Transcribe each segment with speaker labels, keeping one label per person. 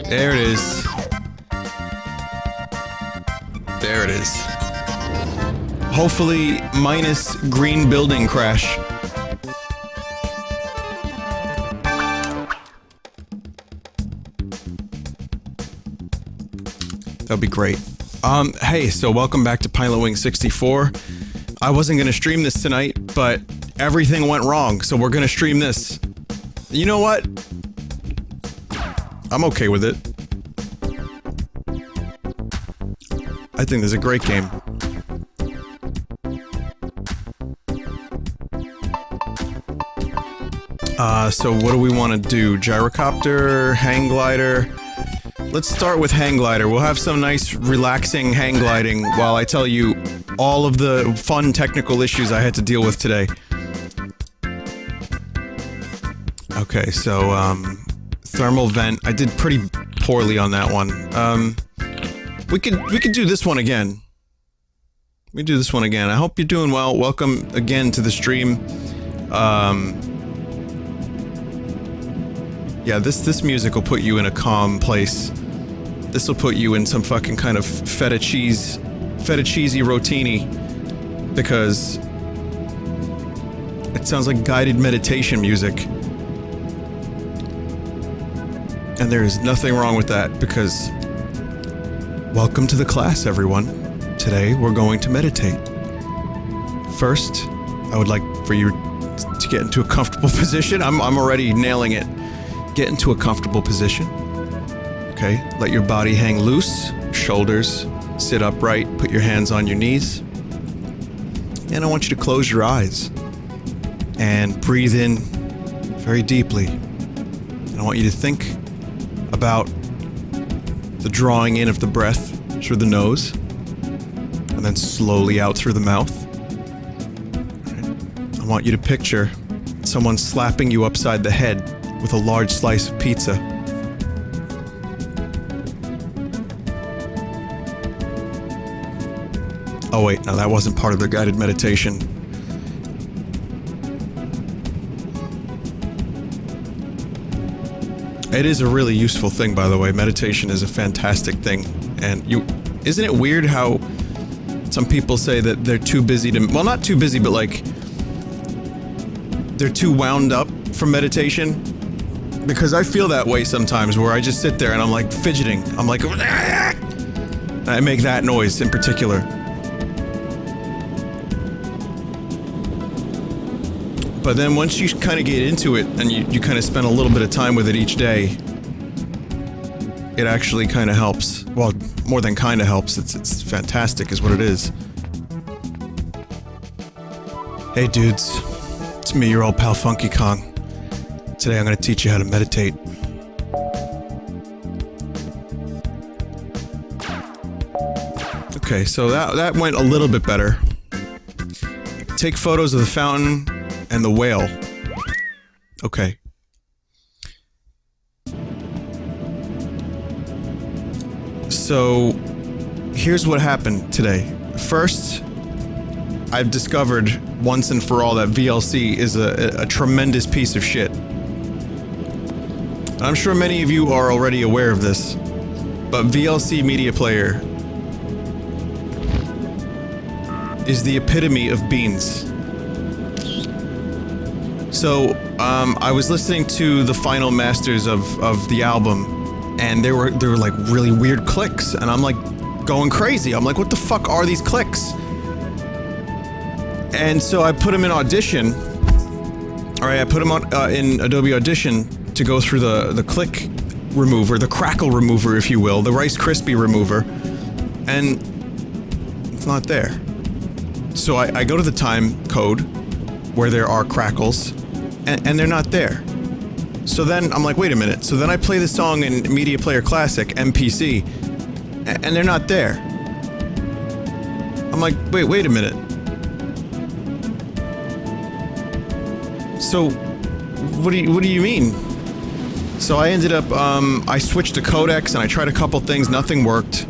Speaker 1: There it is. There it is. Hopefully, minus green building crash. That'd be great. Hey, so welcome back to Pilotwings 64. I wasn't gonna stream this tonight, but everything went wrong, so we're gonna stream this. You know what? I'm okay with it. I think this is a great game. So what do we want to do? Gyrocopter, hang glider. Let's start with hang glider. We'll have some nice relaxing hang gliding while I tell you all of the fun technical issues I had to deal with today. Okay, so thermal vent. I did pretty poorly on that one. We could do this one again. We do this one again. I hope you're doing well. Welcome again to the stream. Yeah, this music will put you in a calm place. This will put you in some fucking kind of feta cheesy rotini, because it sounds like guided meditation music. And there is nothing wrong with that, because welcome to the class, everyone. Today we're going to meditate. First, I would like for you to get into a comfortable position. I'm already nailing it. Get into a comfortable position. Okay, let your body hang loose, shoulders, sit upright, put your hands on your knees. And I want you to close your eyes and breathe in very deeply. And I want you to think about the drawing in of the breath through the nose and then slowly out through the mouth. I want you to picture someone slapping you upside the head with a large slice of pizza. Oh wait, no, that wasn't part of the guided meditation. It is a really useful thing, by the way. Meditation is a fantastic thing. And isn't it weird how some people say that they're too busy to, well, not too busy, but like, they're too wound up for meditation? Because I feel that way sometimes, where I just sit there and I'm like fidgeting. I'm like, and I make that noise in particular. But then once you kind of get into it and you kind of spend a little bit of time with it each day, it actually kind of helps. Well, more than kind of helps. It's fantastic is what it is. Hey dudes, it's me, your old pal Funky Kong. Today I'm going to teach you how to meditate. Okay, so that went a little bit better. Take photos of the fountain and the whale. Okay. So, here's what happened today. First, I've discovered once and for all that VLC is a tremendous piece of shit. I'm sure many of you are already aware of this, but VLC Media Player is the epitome of beans. So, I was listening to the final masters of the album, and there were like really weird clicks, and I'm like going crazy. I'm like, what the fuck are these clicks? And so I put them in Audition. Alright, I put them on in Adobe Audition to go through the click remover, the crackle remover, if you will, the Rice Krispie remover, and it's not there. So I go to the time code where there are crackles, and they're not there. So then I'm like, wait a minute. So then I play the song in Media Player Classic, MPC, and they're not there. I'm like, wait a minute. So, what do you mean? So I ended up, I switched to codecs and I tried a couple things, nothing worked.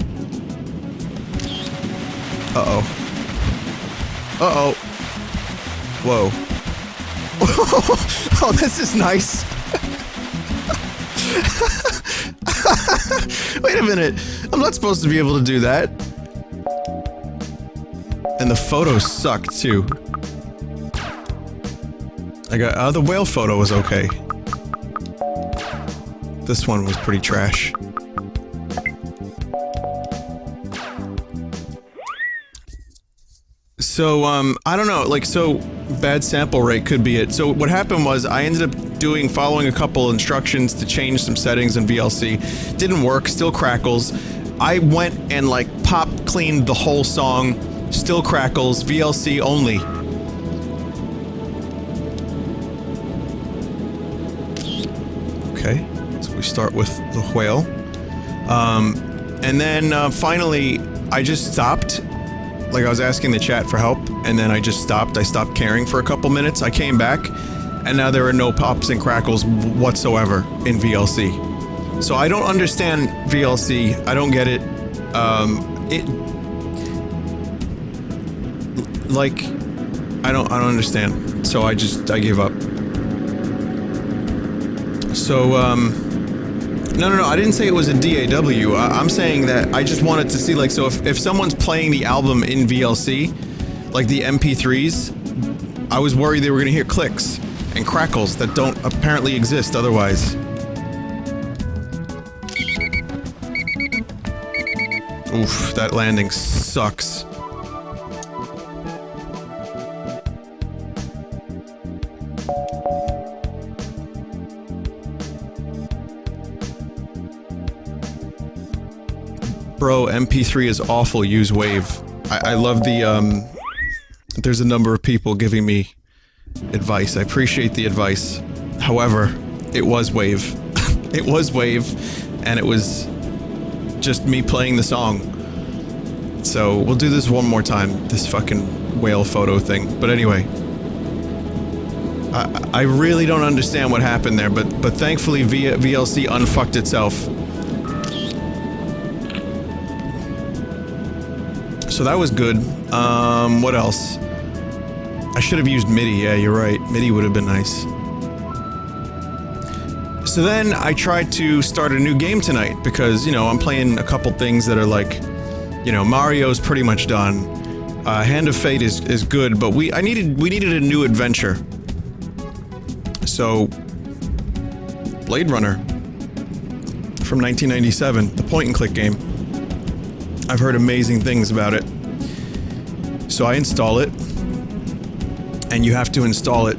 Speaker 1: Uh-oh. Uh-oh. Whoa. Oh, this is nice. Wait a minute. I'm not supposed to be able to do that. And the photos suck too. I got the whale photo was okay. This one was pretty trash. So I don't know, like, so bad sample rate could be it. So what happened was I ended up following a couple instructions to change some settings in VLC. Didn't work, still crackles. I went and like pop cleaned the whole song, still crackles, VLC only. Okay, so we start with the whale. And then finally I just stopped. Like I was asking the chat for help, and then I just stopped. I stopped caring for a couple minutes. I came back, and now there are no pops and crackles whatsoever in VLC. So I don't understand VLC. I don't get it. I don't understand. So I give up. So, no, I didn't say it was a DAW. I'm saying that I just wanted to see, like, so if someone's playing the album in VLC, like the MP3s, I was worried they were gonna hear clicks and crackles that don't apparently exist otherwise. Oof, that landing sucks. Bro, MP3 is awful, use Wave. I love the, there's a number of people giving me advice. I appreciate the advice. However, it was Wave. It was Wave, and it was just me playing the song. So, we'll do this one more time, this fucking whale photo thing. But anyway. I really don't understand what happened there, but thankfully VLC unfucked itself. So that was good. What else? I should have used MIDI, yeah, you're right. MIDI would have been nice. So then I tried to start a new game tonight because, you know, I'm playing a couple things that are like, you know, Mario's pretty much done. Hand of Fate is good, but we needed a new adventure. So Blade Runner from 1997, the point and click game. I've heard amazing things about it. So I install it, and you have to install it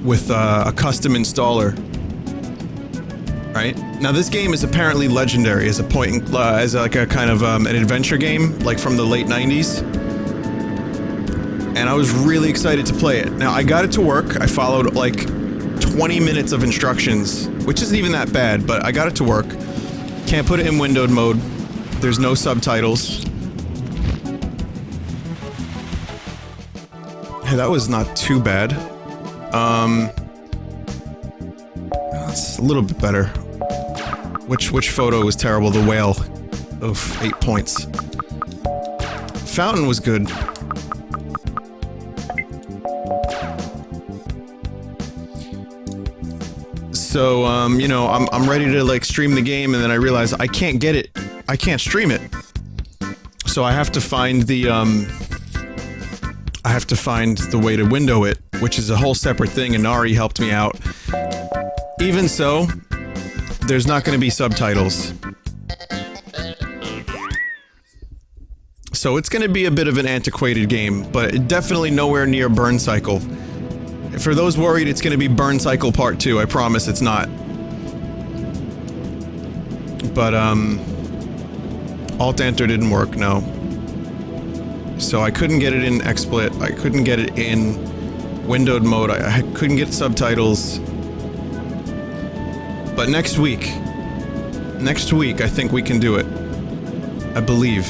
Speaker 1: with a custom installer. Right? Now this game is apparently legendary as a as like a kind of an adventure game, like from the late 90s. And I was really excited to play it. Now I got it to work. I followed like 20 minutes of instructions, which isn't even that bad, but I got it to work. Can't put it in windowed mode. There's no subtitles. Hey, that was not too bad. That's a little bit better. Which photo was terrible? The whale. Oof, 8 points. Fountain was good. So, you know, I'm ready to like stream the game, and then I realize I can't get it. I can't stream it. So I have to find the way to window it, which is a whole separate thing, and Nari helped me out. Even so, there's not going to be subtitles. So it's going to be a bit of an antiquated game, but definitely nowhere near Burn Cycle. For those worried, it's going to be Burn Cycle Part 2, I promise it's not. But, Alt-Enter didn't work, no. So I couldn't get it in XSplit, I couldn't get it in windowed mode, I couldn't get subtitles. But next week I think we can do it. I believe.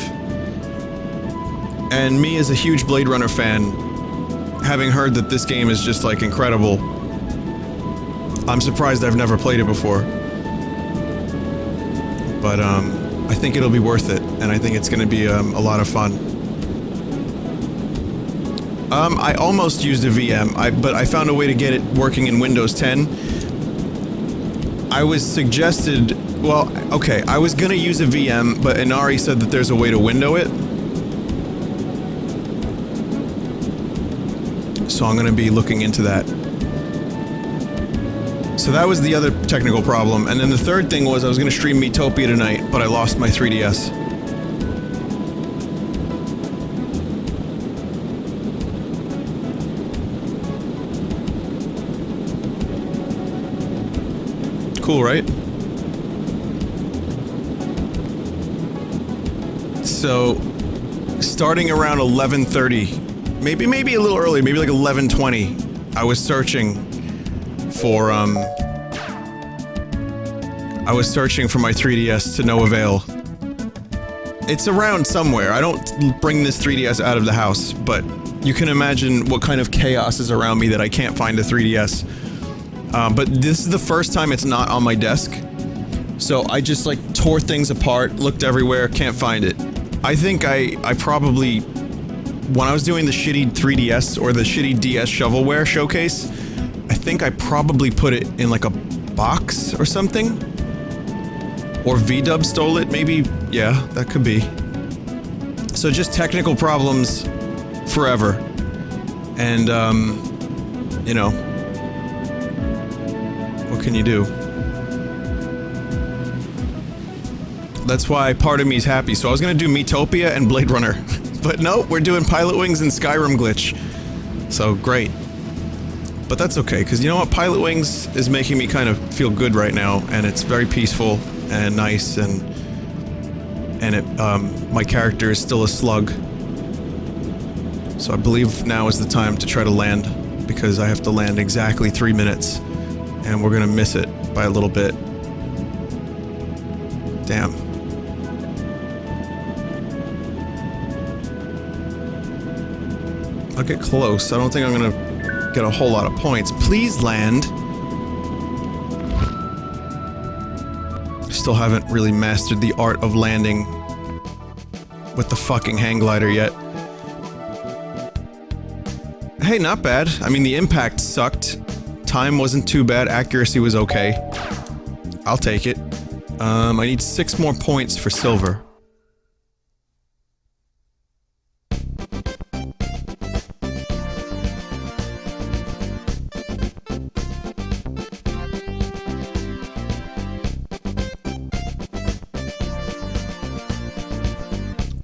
Speaker 1: And me as a huge Blade Runner fan, having heard that this game is just like incredible, I'm surprised I've never played it before. But I think it'll be worth it, and I think it's gonna be a lot of fun. I almost used a VM, but I found a way to get it working in Windows 10. I was suggested Well, okay, I was gonna use a VM, but Inari said that there's a way to window it. So I'm gonna be looking into that. So that was the other technical problem. And then the third thing was I was gonna stream Miitopia tonight, but I lost my 3DS. Cool, right? So, starting around 11:30, maybe a little early, maybe like 11:20, I was searching for my 3DS to no avail. It's around somewhere. I don't bring this 3DS out of the house, but you can imagine what kind of chaos is around me that I can't find a 3DS. But this is the first time it's not on my desk. So I just like tore things apart, looked everywhere, can't find it. I think I probably, when I was doing the shitty 3DS or the shitty DS shovelware showcase, I think I probably put it in like a box or something. Or V-Dub stole it, maybe. Yeah, that could be. So just technical problems forever. And, you know, what can you do? That's why part of me is happy. So I was gonna do Miitopia and Blade Runner. But no, we're doing Pilotwings and Skyrim Glitch. So great. But that's okay, because you know what? Pilotwings is making me kind of feel good right now, and it's very peaceful and nice, and it, my character is still a slug. So I believe now is the time to try to land, because I have to land exactly 3 minutes, and we're gonna miss it by a little bit. Damn. I'll get close. I don't think I'm gonna get a whole lot of points. Please land. Still haven't really mastered the art of landing with the fucking hang glider yet. Hey, not bad. I mean, the impact sucked. Time wasn't too bad. Accuracy was okay. I'll take it. I need 6 more points for silver.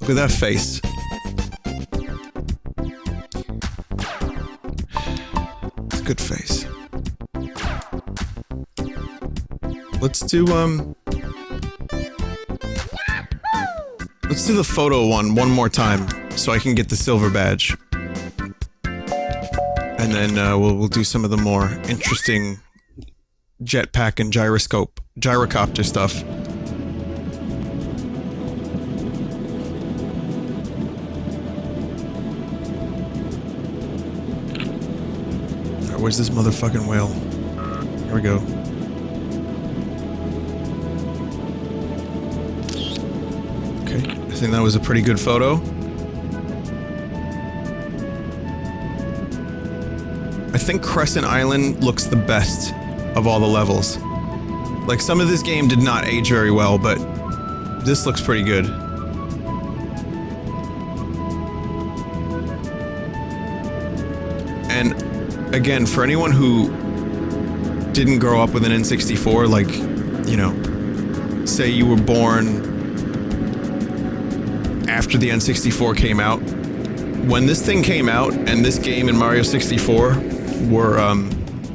Speaker 1: Look at that face. It's a good face. Let's do the photo one more time, so I can get the silver badge. And then, we'll do some of the more interesting jetpack and gyrocopter stuff. Where's this motherfucking whale? Here we go. Okay, I think that was a pretty good photo. I think Crescent Island looks the best of all the levels. Like, some of this game did not age very well, but this looks pretty good. And again, for anyone who didn't grow up with an N64, like, you know, say you were born after the N64 came out, when this thing came out, and this game and Mario 64 were,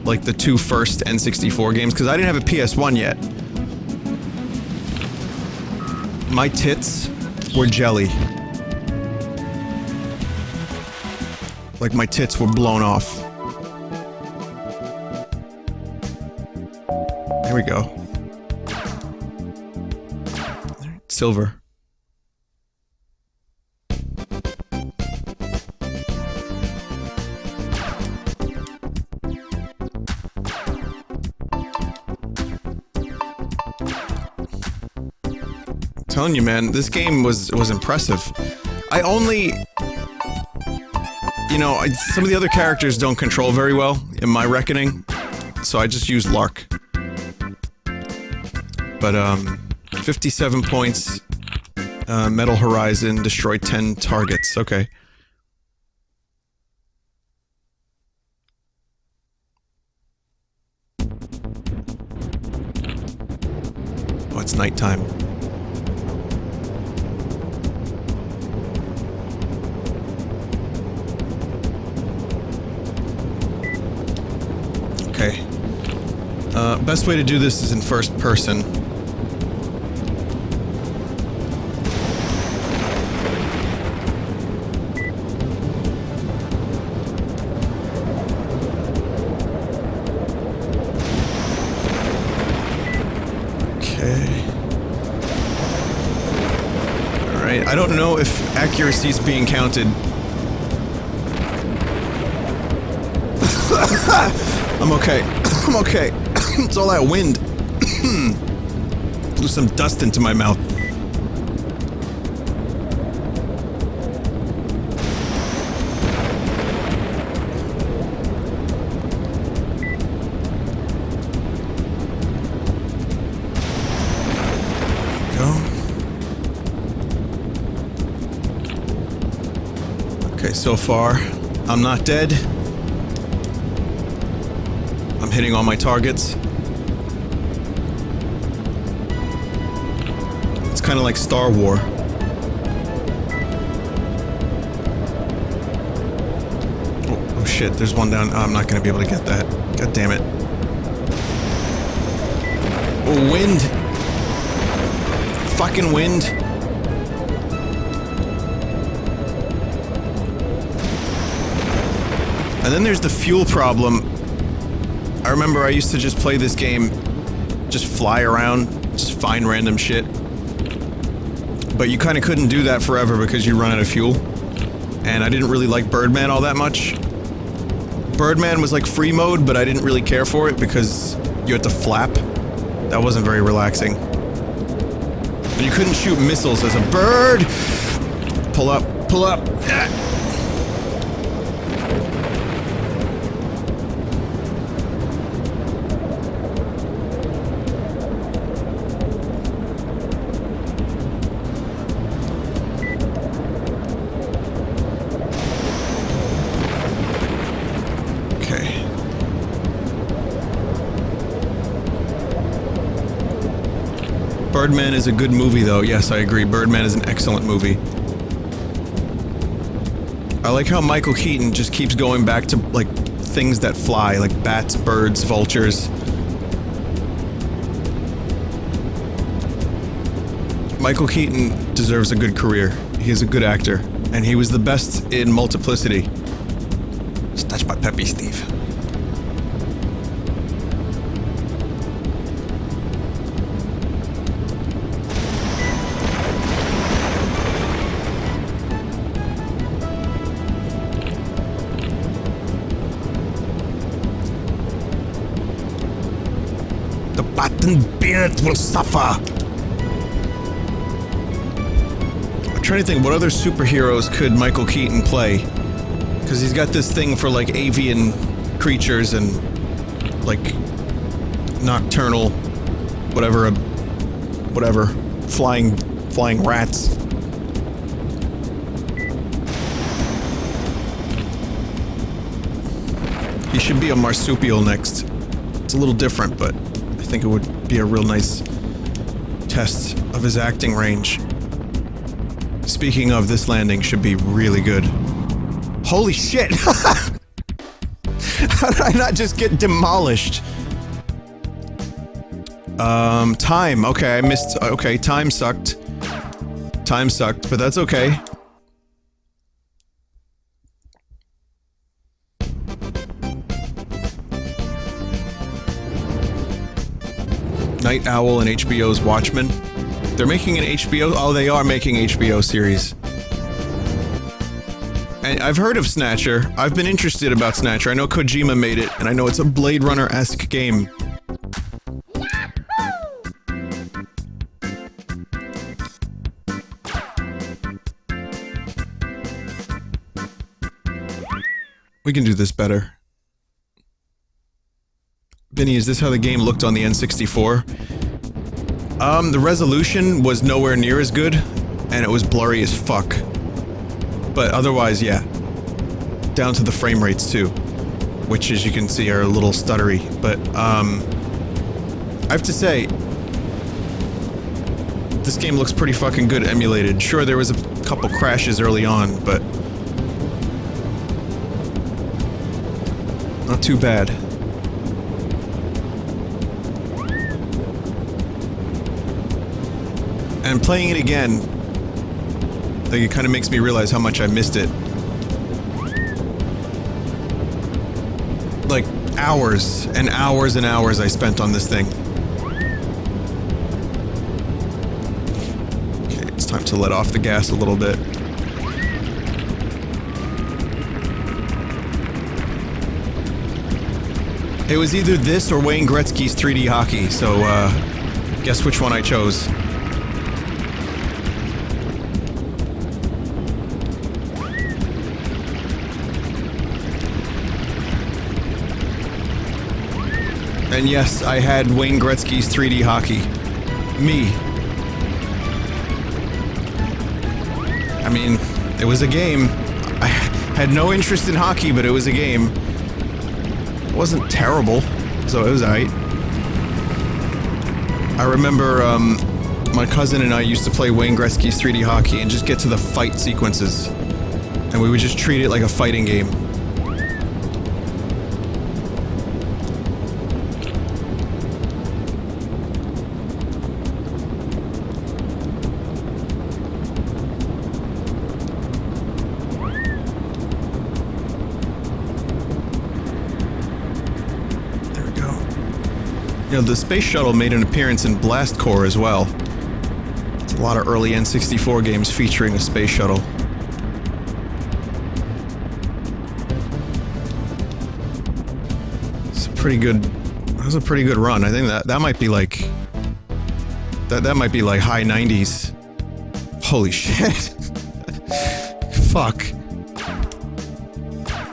Speaker 1: like the 2 first N64 games, because I didn't have a PS1 yet. My tits were jelly. Like, my tits were blown off. Here we go. Silver. I'm telling you, man, this game was impressive. I only... You know, some of the other characters don't control very well, in my reckoning, so I just use Lark. But, 57 points, Metal Horizon, destroy 10 targets, okay. Oh, it's nighttime. Okay. Best way to do this is in first person. Okay. Alright, I don't know if accuracy is being counted. I'm okay. I'm okay. It's all that wind. Blew some dust into my mouth. Go. Okay, so far, I'm not dead. I'm hitting all my targets. It's kind of like Star War. Oh shit, there's one down. Oh, I'm not gonna be able to get that. God damn it. Oh, wind! Fucking wind! And then there's the fuel problem. I remember I used to just play this game, just fly around, just find random shit. But you kind of couldn't do that forever because you run out of fuel. And I didn't really like Birdman all that much. Birdman was like free mode, but I didn't really care for it because you had to flap. That wasn't very relaxing. And you couldn't shoot missiles as a bird! Pull up, pull up! Birdman is a good movie, though. Yes, I agree. Birdman is an excellent movie. I like how Michael Keaton just keeps going back to, like, things that fly, like bats, birds, vultures. Michael Keaton deserves a good career. He is a good actor, and he was the best in Multiplicity. Just touch my peppy, Steve. Beard will suffer. I'm trying to think what other superheroes could Michael Keaton play, because he's got this thing for like avian creatures and like nocturnal, whatever, flying rats. He should be a marsupial next. It's a little different, but I think it would be a real nice test of his acting range. Speaking of, this landing should be really good. Holy shit! How did I not just get demolished? Time. Okay, I missed. Okay, time sucked. Time sucked, but that's okay. Night Owl and HBO's Watchmen. They're making an HBO... Oh, they are making HBO series. And I've heard of Snatcher. I've been interested about Snatcher. I know Kojima made it, and I know it's a Blade Runner-esque game. We can do this better. Vinny, is this how the game looked on the N64? The resolution was nowhere near as good, and it was blurry as fuck. But otherwise, yeah. Down to the frame rates too, which as you can see are a little stuttery, but I have to say, this game looks pretty fucking good emulated. Sure, there was a couple crashes early on, but not too bad. And playing it again, like, it kind of makes me realize how much I missed it. Like, hours and hours and hours I spent on this thing. Okay, it's time to let off the gas a little bit. It was either this or Wayne Gretzky's 3D hockey, so, guess which one I chose. And yes, I had Wayne Gretzky's 3D hockey. Me. I mean, it was a game. I had no interest in hockey, but it was a game. It wasn't terrible, so it was alright. I remember, my cousin and I used to play Wayne Gretzky's 3D hockey and just get to the fight sequences. And we would just treat it like a fighting game. You know, the space shuttle made an appearance in Blast Corps as well. There's a lot of early N64 games featuring a space shuttle. It's a pretty good... That was a pretty good run. I think that might be like... That might be like high 90s. Holy shit. Fuck.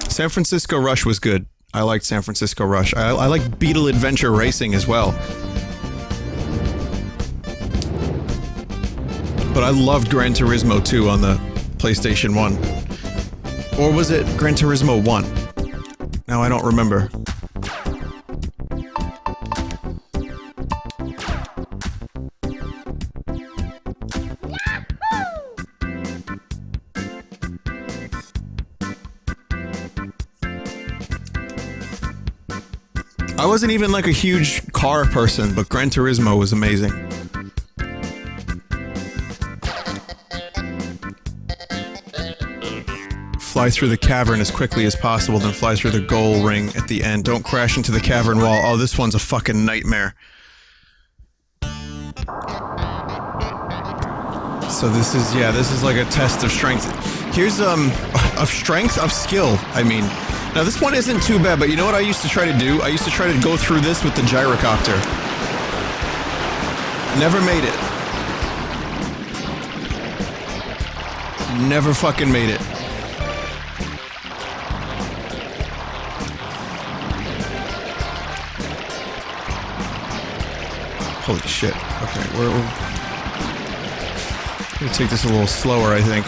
Speaker 1: San Francisco Rush was good. I liked San Francisco Rush. I like Beetle Adventure Racing as well. But I loved Gran Turismo 2 on the PlayStation 1. Or was it Gran Turismo 1? Now I don't remember. I wasn't even like a huge car person, but Gran Turismo was amazing. Fly through the cavern as quickly as possible, then fly through the goal ring at the end. Don't crash into the cavern wall. Oh, this one's a fucking nightmare. So this is, yeah, this is like a test of strength. Here's, of strength? Of skill, I mean. Now this one isn't too bad, but you know what I used to try to do? I used to try to go through this with the gyrocopter. Never made it. Never fucking made it. Holy shit. Okay, we're gonna take this a little slower, I think.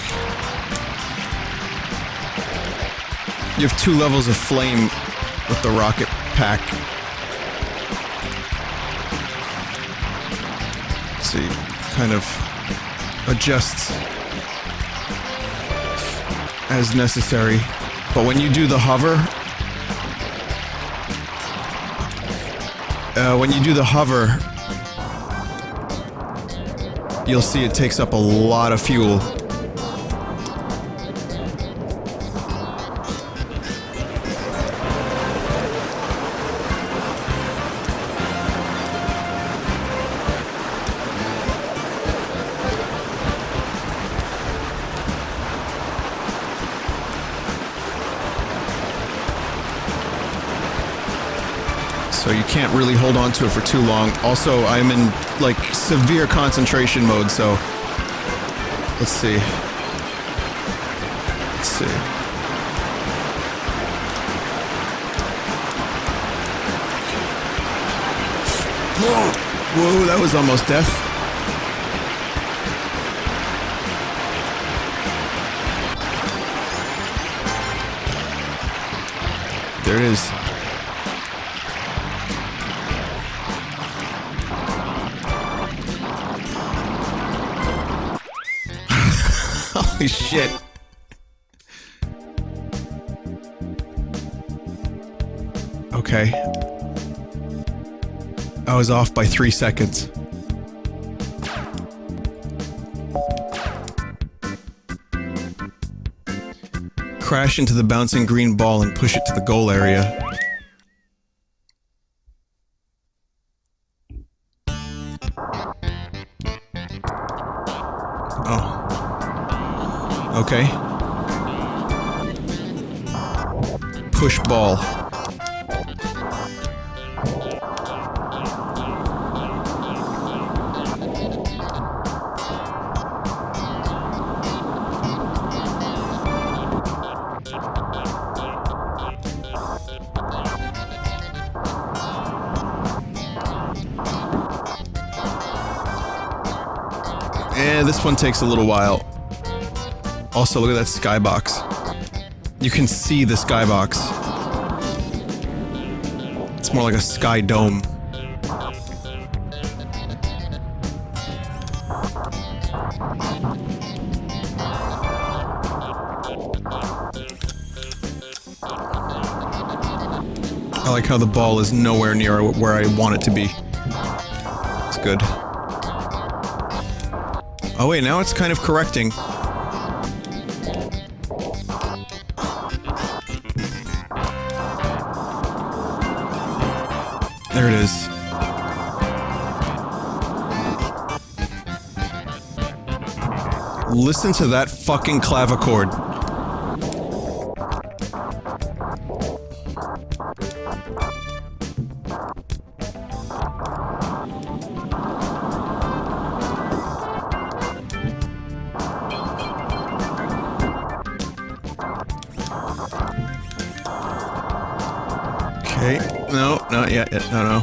Speaker 1: You have 2 levels of flame with the rocket pack. So you kind of adjust as necessary. But when you do the hover, you'll see it takes up a lot of fuel. So you can't really hold on to it for too long. Also, I'm in, like, severe concentration mode, so... Let's see. Let's see. Whoa! Whoa, that was almost death. There it is. Holy shit. Okay. I was off by 3 seconds. Crash into the bouncing green ball and push it to the goal area. Oh. Okay. Push ball. This one takes a little while. Also, look at that skybox. You can see the skybox. It's more like a sky dome. I like how the ball is nowhere near where I want it to be. It's good. Oh wait, now it's kind of correcting. There it is. Listen to that fucking clavichord. Okay, no, not yet, no.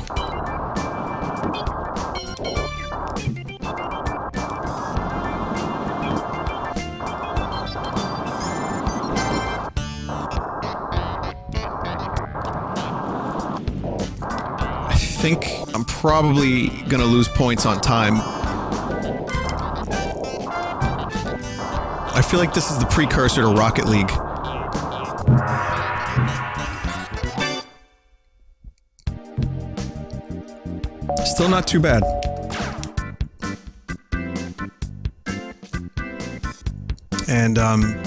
Speaker 1: I think I'm probably gonna lose points on time. I feel like this is the precursor to Rocket League. Still not too bad. And,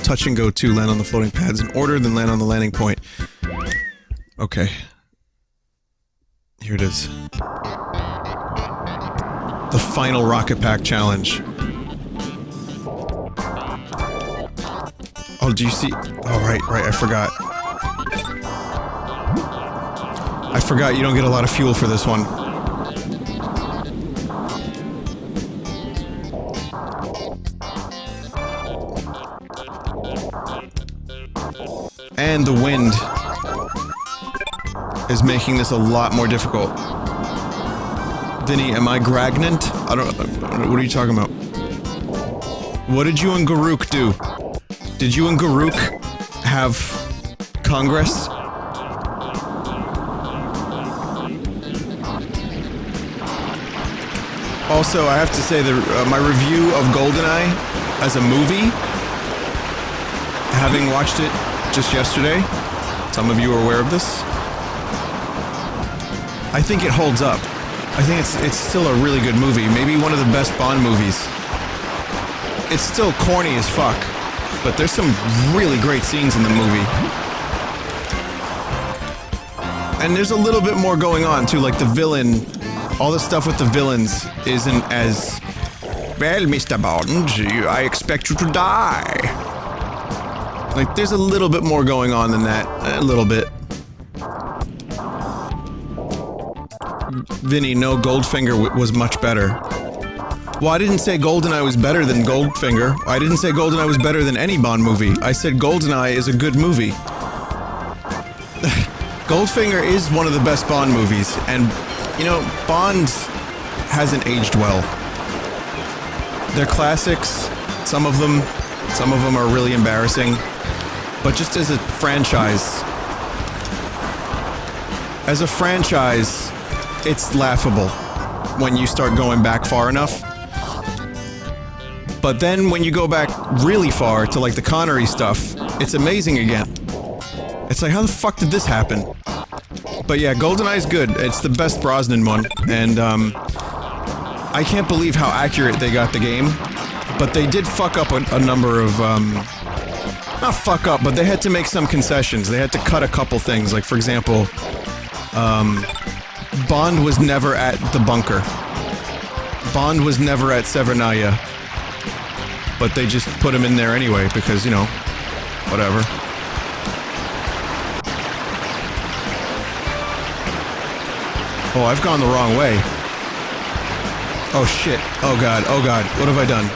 Speaker 1: touch and go to land on the floating pads in order, then land on the landing point. Okay. Here it is. The final Rocket Pack challenge. Oh, do you see? Oh, right, I forgot. I forgot you don't get a lot of fuel for this one. And the wind is making this a lot more difficult. Vinny, am I gragnant? I don't... What are you talking about? What did you and Garuk do? Did you and Garuk have Congress? Also, I have to say that my review of GoldenEye as a movie, having watched it just yesterday, some of you are aware of this, I think it holds up. I think it's still a really good movie, maybe one of the best Bond movies. It's still corny as fuck, but there's some really great scenes in the movie. And there's a little bit more going on too, like the villain, all the stuff with the villains isn't as... Well, Mr. Bond, I expect you to die. Like, there's a little bit more going on than that. A little bit. Vinny, no, Goldfinger was much better. Well, I didn't say GoldenEye was better than Goldfinger. I didn't say GoldenEye was better than any Bond movie. I said GoldenEye is a good movie. Goldfinger is one of the best Bond movies, and, you know, Bond hasn't aged well. They're classics, some of them are really embarrassing. But just as a franchise, As a franchise, it's laughable when you start going back far enough. But then when you go back really far to like the Connery stuff, it's amazing again. It's like, how the fuck did this happen? But yeah, GoldenEye's good. It's the best Brosnan one, and I can't believe how accurate they got the game. But they did fuck up a number of, not fuck up, but they had to make some concessions. They had to cut a couple things, like for example, Bond was never at the bunker. Bond was never at Severnaya. But they just put him in there anyway, because, you know, whatever. Oh, I've gone the wrong way. Oh shit. Oh god, what have I done?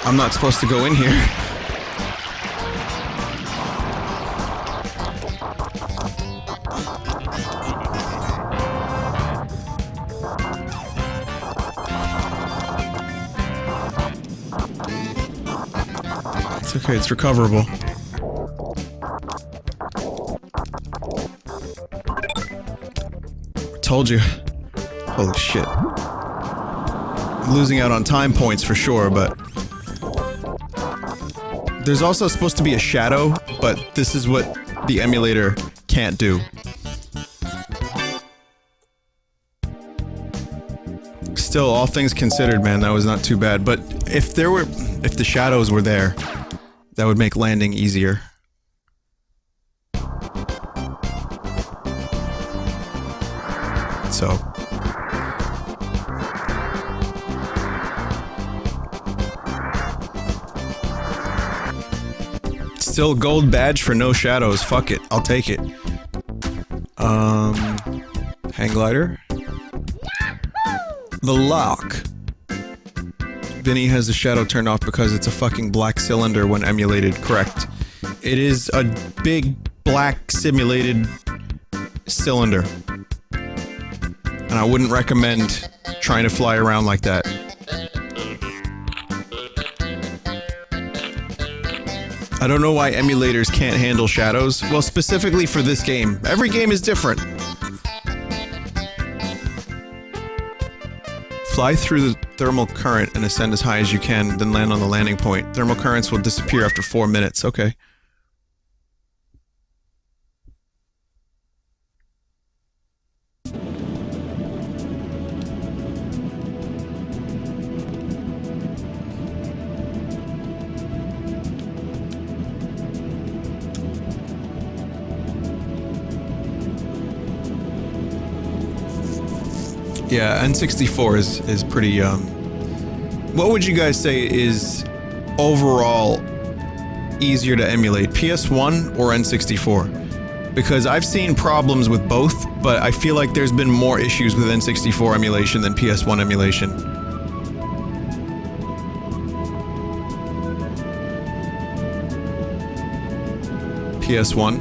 Speaker 1: I'm not supposed to go in here. It's okay, it's recoverable. Told you. Holy shit. I'm losing out on time points for sure, but... There's also supposed to be a shadow, but this is what the emulator can't do. Still, all things considered, man, that was not too bad. But if the shadows were there, that would make landing easier. So. Still gold badge for no shadows. Fuck it. I'll take it. Hang glider. The lock. Vinny has the shadow turned off because it's a fucking black cylinder when emulated. Correct. It is a big black simulated cylinder. And I wouldn't recommend trying to fly around like that. I don't know why emulators can't handle shadows. Well, specifically for this game. Every game is different. Fly through the thermal current and ascend as high as you can, then land on the landing point. Thermal currents will disappear after 4 minutes. Okay. Yeah, N64 is pretty, what would you guys say is overall easier to emulate, PS1 or N64? Because I've seen problems with both, but I feel like there's been more issues with N64 emulation than PS1 emulation. PS1?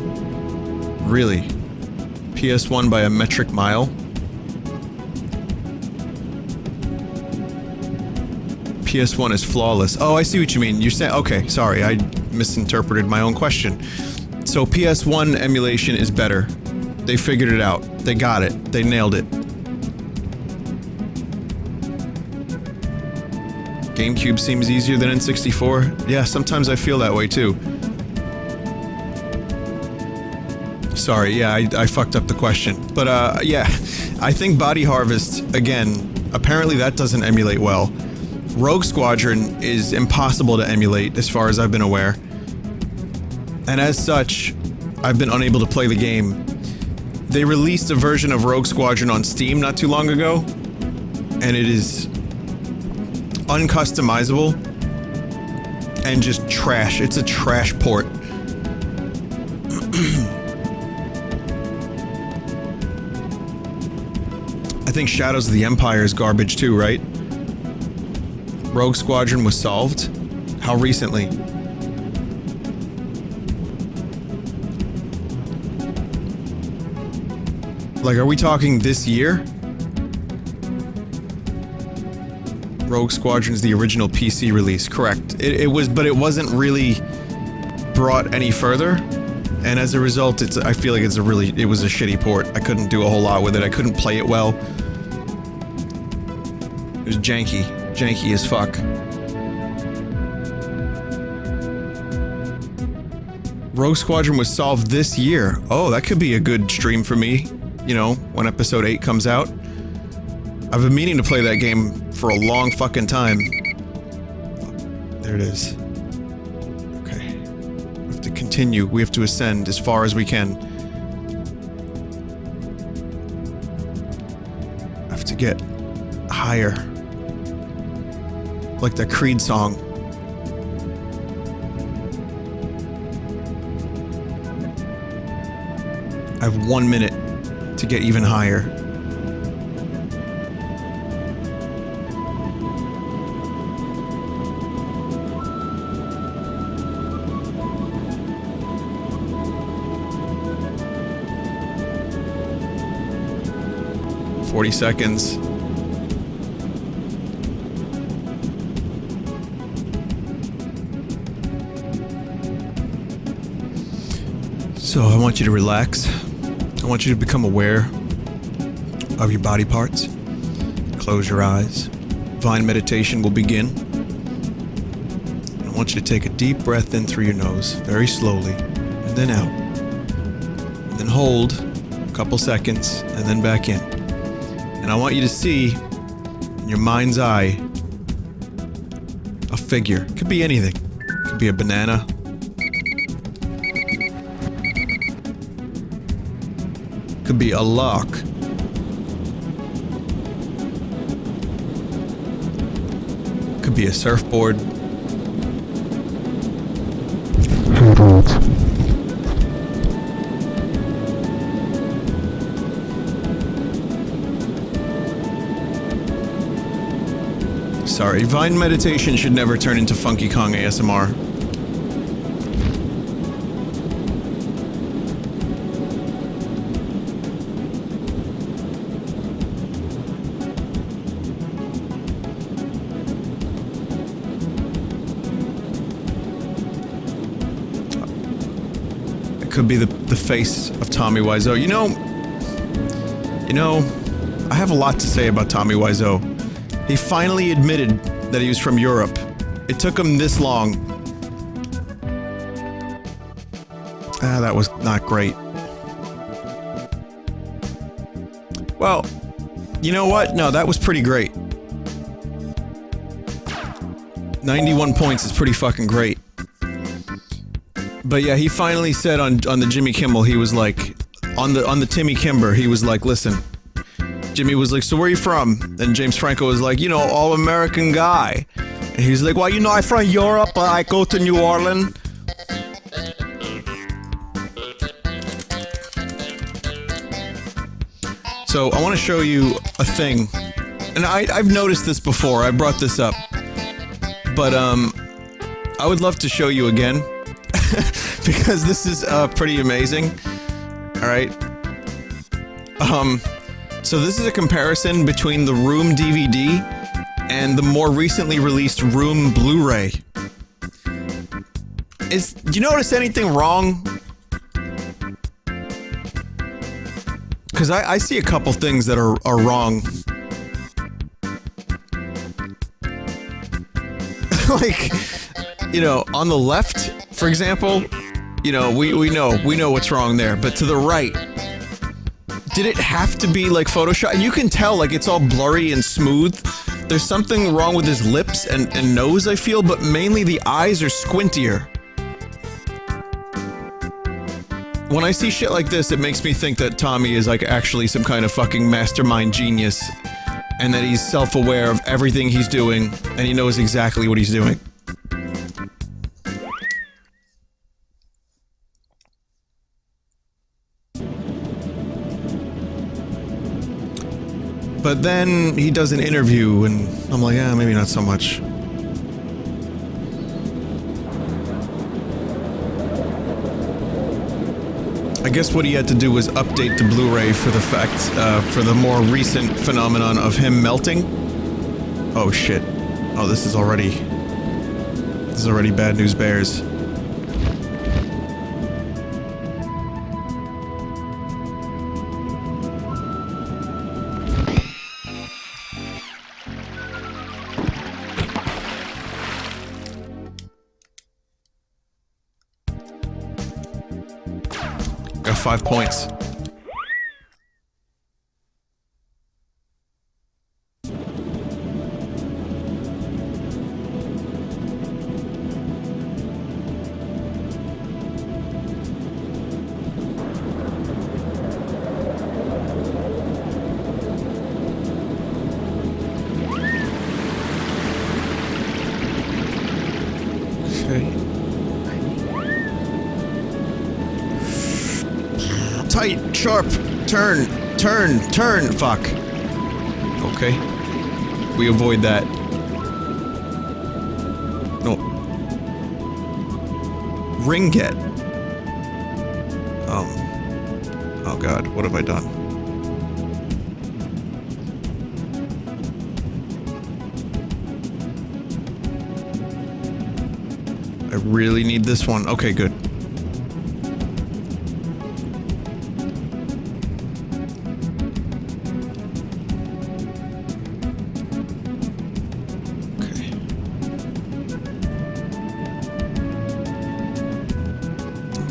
Speaker 1: Really? PS1 by a metric mile? PS1 is flawless. Oh, I see what you mean. You're saying, okay, sorry, I misinterpreted my own question. So PS1 emulation is better. They figured it out. They got it. They nailed it. GameCube seems easier than N64. Yeah, sometimes I feel that way too. Sorry, yeah, I fucked up the question. But yeah, I think Body Harvest, again, apparently that doesn't emulate well. Rogue Squadron is impossible to emulate, as far as I've been aware. And as such, I've been unable to play the game. They released a version of Rogue Squadron on Steam not too long ago, and it is uncustomizable and just trash. It's a trash port. I think Shadows of the Empire is garbage too, right? Rogue Squadron was solved? How recently? Like, are we talking this year? Rogue Squadron's the original PC release, correct. It was, but it wasn't really brought any further. and as a result, I feel like it was a shitty port. I couldn't do a whole lot with it. I couldn't play it well. It was janky as fuck. Rogue Squadron was solved this year. Oh, that could be a good stream for me, you know, when episode 8 comes out. I've been meaning to play that game for a long fucking time. There it is. Okay. We have to continue. We have to ascend as far as we can. I have to get higher. Like that Creed song. I have 1 minute to get even higher. "40 seconds. So I want you to relax. I want you to become aware of your body parts. Close your eyes. Vine meditation will begin. I want you to take a deep breath in through your nose, very slowly, and then out. And then hold a couple seconds, and then back in. And I want you to see, in your mind's eye, a figure. It could be anything. It could be a banana. Could be a lock. Could be a surfboard. Sorry, Vine meditation should never turn into Funky Kong ASMR. Could be the face of Tommy Wiseau. You know, I have a lot to say about Tommy Wiseau. He finally admitted that he was from Europe. It took him this long. That was not great. Well, you know what? No, that was pretty great. 91 points is pretty fucking great. But yeah, he finally said on the Jimmy Kimmel, he was like, on the Timmy Kimber, he was like, listen. Jimmy was like, so where are you from? And James Franco was like, you know, all-American guy. And he's like, well, you know, I'm from Europe, but I go to New Orleans. So I want to show you a thing. And I've noticed this before, I brought this up. But I would love to show you again. Because this is pretty amazing. Alright. So this is a comparison between the Room DVD and the more recently released Room Blu-ray. Do you notice anything wrong? Because I see a couple things that are wrong. Like, you know, on the left, for example, you know, we know what's wrong there, but to the right, did it have to be like Photoshop? And you can tell, like, it's all blurry and smooth. There's something wrong with his lips and nose, I feel, but mainly the eyes are squintier. When I see shit like this, it makes me think that Tommy is like actually some kind of fucking mastermind genius, and that he's self-aware of everything he's doing, and he knows exactly what he's doing. But then he does an interview, and I'm like, maybe not so much. I guess what he had to do was update the Blu-ray for the fact, for the more recent phenomenon of him melting. Oh shit. Oh, this is already Bad News Bears. 5 points. Tight, sharp, turn, fuck. Okay. We avoid that. No. Ring get. Oh god, what have I done? I really need this one. Okay, good.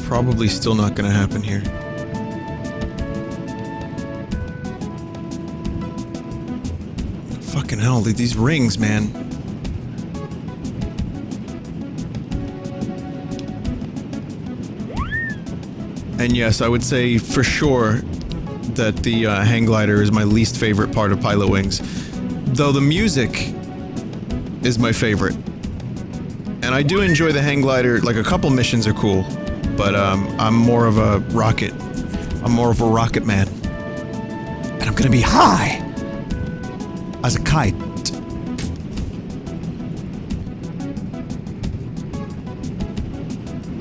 Speaker 1: Probably still not gonna happen here. Fucking hell, these rings, man. And yes, I would say for sure that the hang glider is my least favorite part of Pilotwings. Though the music is my favorite. And I do enjoy the hang glider, like a couple missions are cool. But I'm more of a rocket. I'm more of a rocket man. And I'm gonna be high as a kite.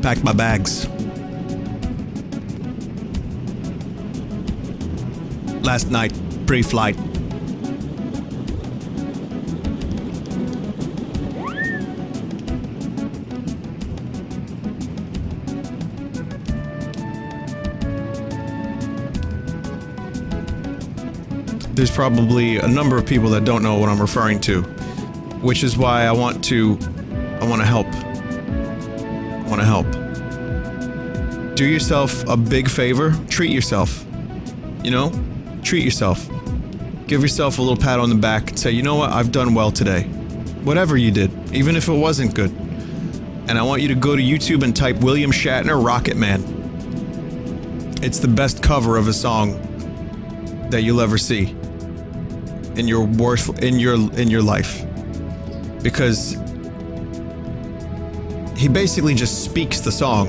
Speaker 1: Pack my bags. Last night, pre-flight. There's probably a number of people that don't know what I'm referring to, which is why I want to help. I want to help. Do yourself a big favor. Treat yourself. You know? Treat yourself. Give yourself a little pat on the back and say, you know what? I've done well today. Whatever you did, even if it wasn't good. And I want you to go to YouTube and type William Shatner Rocket Man. It's the best cover of a song that you'll ever see in your life, because he basically just speaks the song,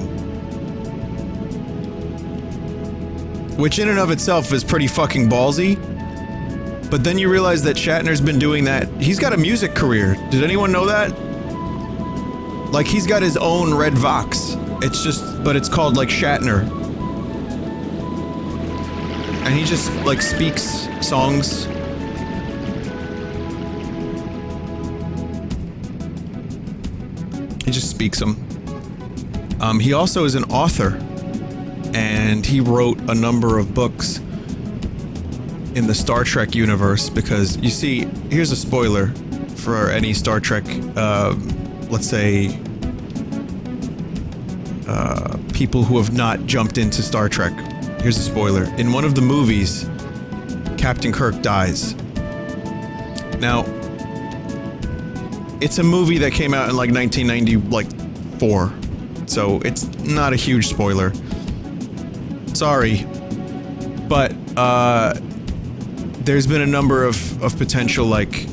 Speaker 1: which in and of itself is pretty fucking ballsy. But then you realize that Shatner's been doing that. He's got a music career. Did anyone know that? Like, he's got his own red Vox. It's just, but it's called like Shatner. And he just, like, speaks songs. He just speaks them. He also is an author. And he wrote a number of books in the Star Trek universe, because, you see, here's a spoiler for any Star Trek, let's say, people who have not jumped into Star Trek. Here's a spoiler. In one of the movies, Captain Kirk dies. Now, it's a movie that came out in like 1994, so it's not a huge spoiler. Sorry, but there's been a number of potential, like,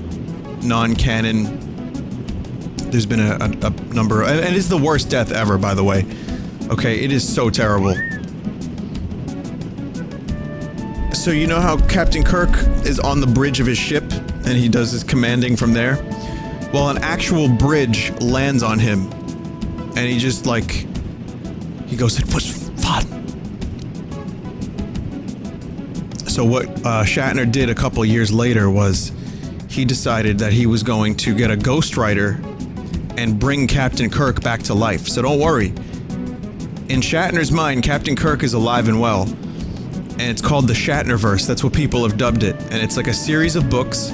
Speaker 1: non-canon. There's been a number, and it's the worst death ever, by the way. Okay, it is so terrible. So you know how Captain Kirk is on the bridge of his ship, and he does his commanding from there? Well, an actual bridge lands on him, and he just, like, he goes, "It was fun." So what Shatner did a couple years later was he decided that he was going to get a ghostwriter and bring Captain Kirk back to life. So don't worry. In Shatner's mind, Captain Kirk is alive and well. And it's called the Shatnerverse. That's what people have dubbed it. And it's like a series of books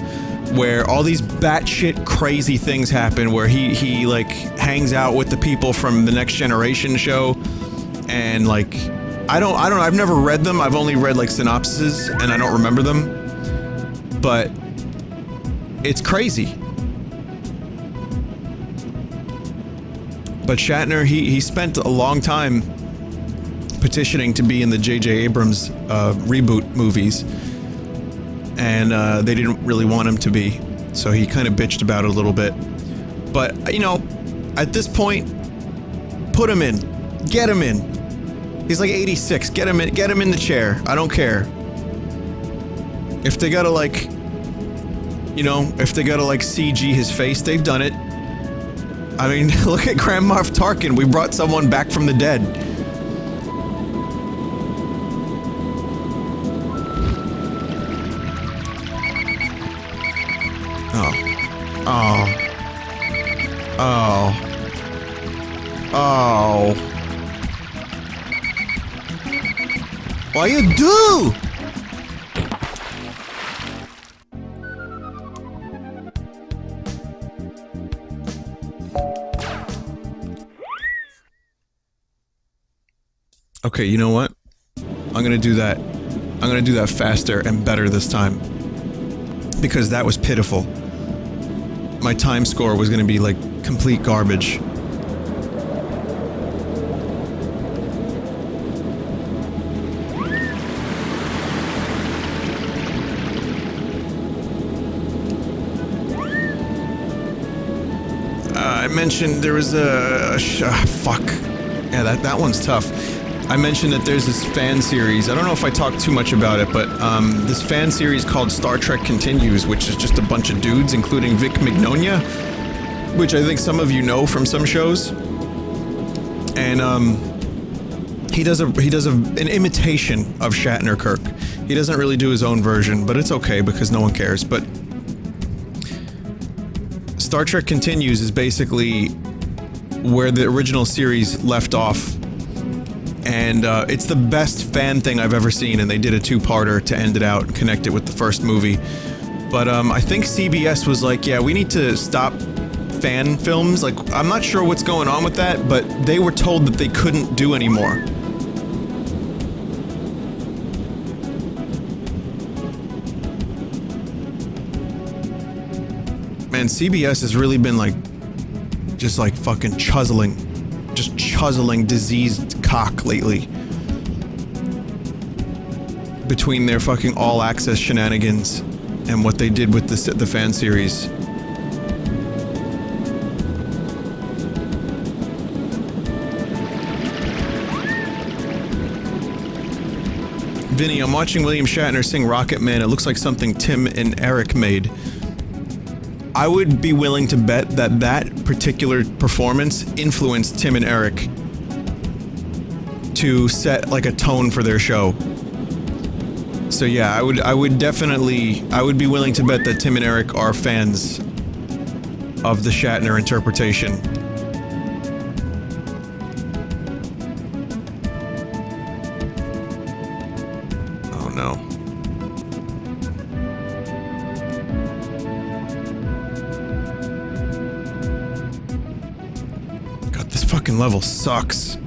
Speaker 1: where all these batshit crazy things happen, where he like hangs out with the people from the Next Generation show, and like, I've never read them. I've only read like synopsises and I don't remember them. But it's crazy. But Shatner, he spent a long time petitioning to be in the J.J. Abrams reboot movies. And they didn't really want him to be. So he kind of bitched about it a little bit. But, you know, at this point, put him in. Get him in. He's like 86. Get him in the chair. I don't care. If they gotta like, you know, if they gotta like CG his face, they've done it. I mean, look at Grand Moff Tarkin. We brought someone back from the dead. Oh. Oh. Oh. Oh. What you do? Okay, you know what? I'm gonna do that. I'm gonna do that faster and better this time. Because that was pitiful. My time score was gonna be like complete garbage. I mentioned there was fuck. Yeah, that one's tough. I mentioned that there's this fan series. I don't know if I talked too much about it, but this fan series called Star Trek Continues, which is just a bunch of dudes, including Vic Mignogna, which I think some of you know from some shows. And he does an imitation of Shatner Kirk. He doesn't really do his own version, but it's okay because no one cares. But Star Trek Continues is basically where the original series left off. And it's the best fan thing I've ever seen, and they did a two-parter to end it out and connect it with the first movie. But I think CBS was like, yeah, we need to stop fan films. Like, I'm not sure what's going on with that, but they were told that they couldn't do anymore. Man, CBS has really been like, just like fucking chiseling diseased cock lately. Between their fucking all-access shenanigans and what they did with the fan series. Vinny, I'm watching William Shatner sing Rocket Man. It looks like something Tim and Eric made. I would be willing to bet that that particular performance influenced Tim and Eric to set like a tone for their show. So yeah, I would be willing to bet that Tim and Eric are fans of the Shatner interpretation. Oh no. God, this fucking level sucks.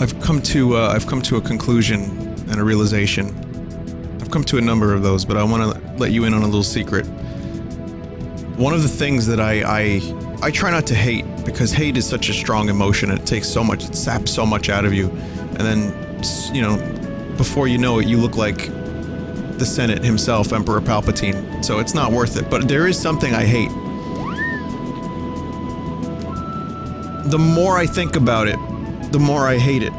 Speaker 1: I've come to a conclusion and a realization. I've come to a number of those, but I want to let you in on a little secret. One of the things that I try not to hate, because hate is such a strong emotion and it takes so much, it saps so much out of you, and then, you know, before you know it, you look like the Senate himself, Emperor Palpatine. So it's not worth it. But there is something I hate. The more I think about it, the more I hate it.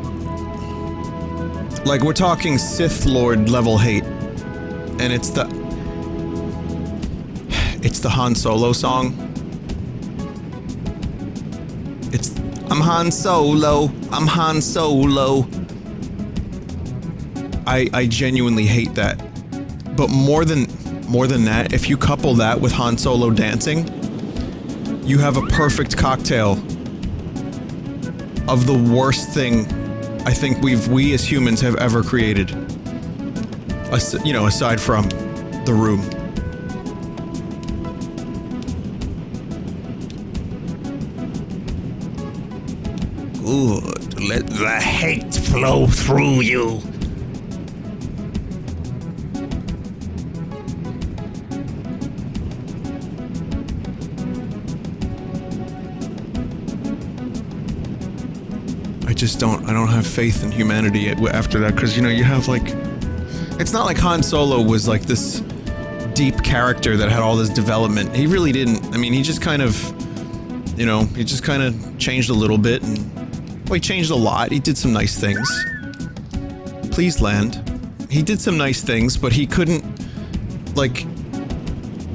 Speaker 1: Like, we're talking Sith Lord level hate. And it's the Han Solo song. It's, I'm Han Solo, I'm Han Solo. I genuinely hate that. But more than that, if you couple that with Han Solo dancing, you have a perfect cocktail of the worst thing I think we as humans have ever created. You know, aside from the room.
Speaker 2: Good. Let the hate flow through you.
Speaker 1: I don't have faith in humanity after that, because, you know, you have, like, it's not like Han Solo was, like, this deep character that had all this development. He really didn't. I mean, he just kind of, you know, he just kind of changed a little bit, and, well, he changed a lot. He did some nice things. Please land. He did some nice things, but he couldn't, like,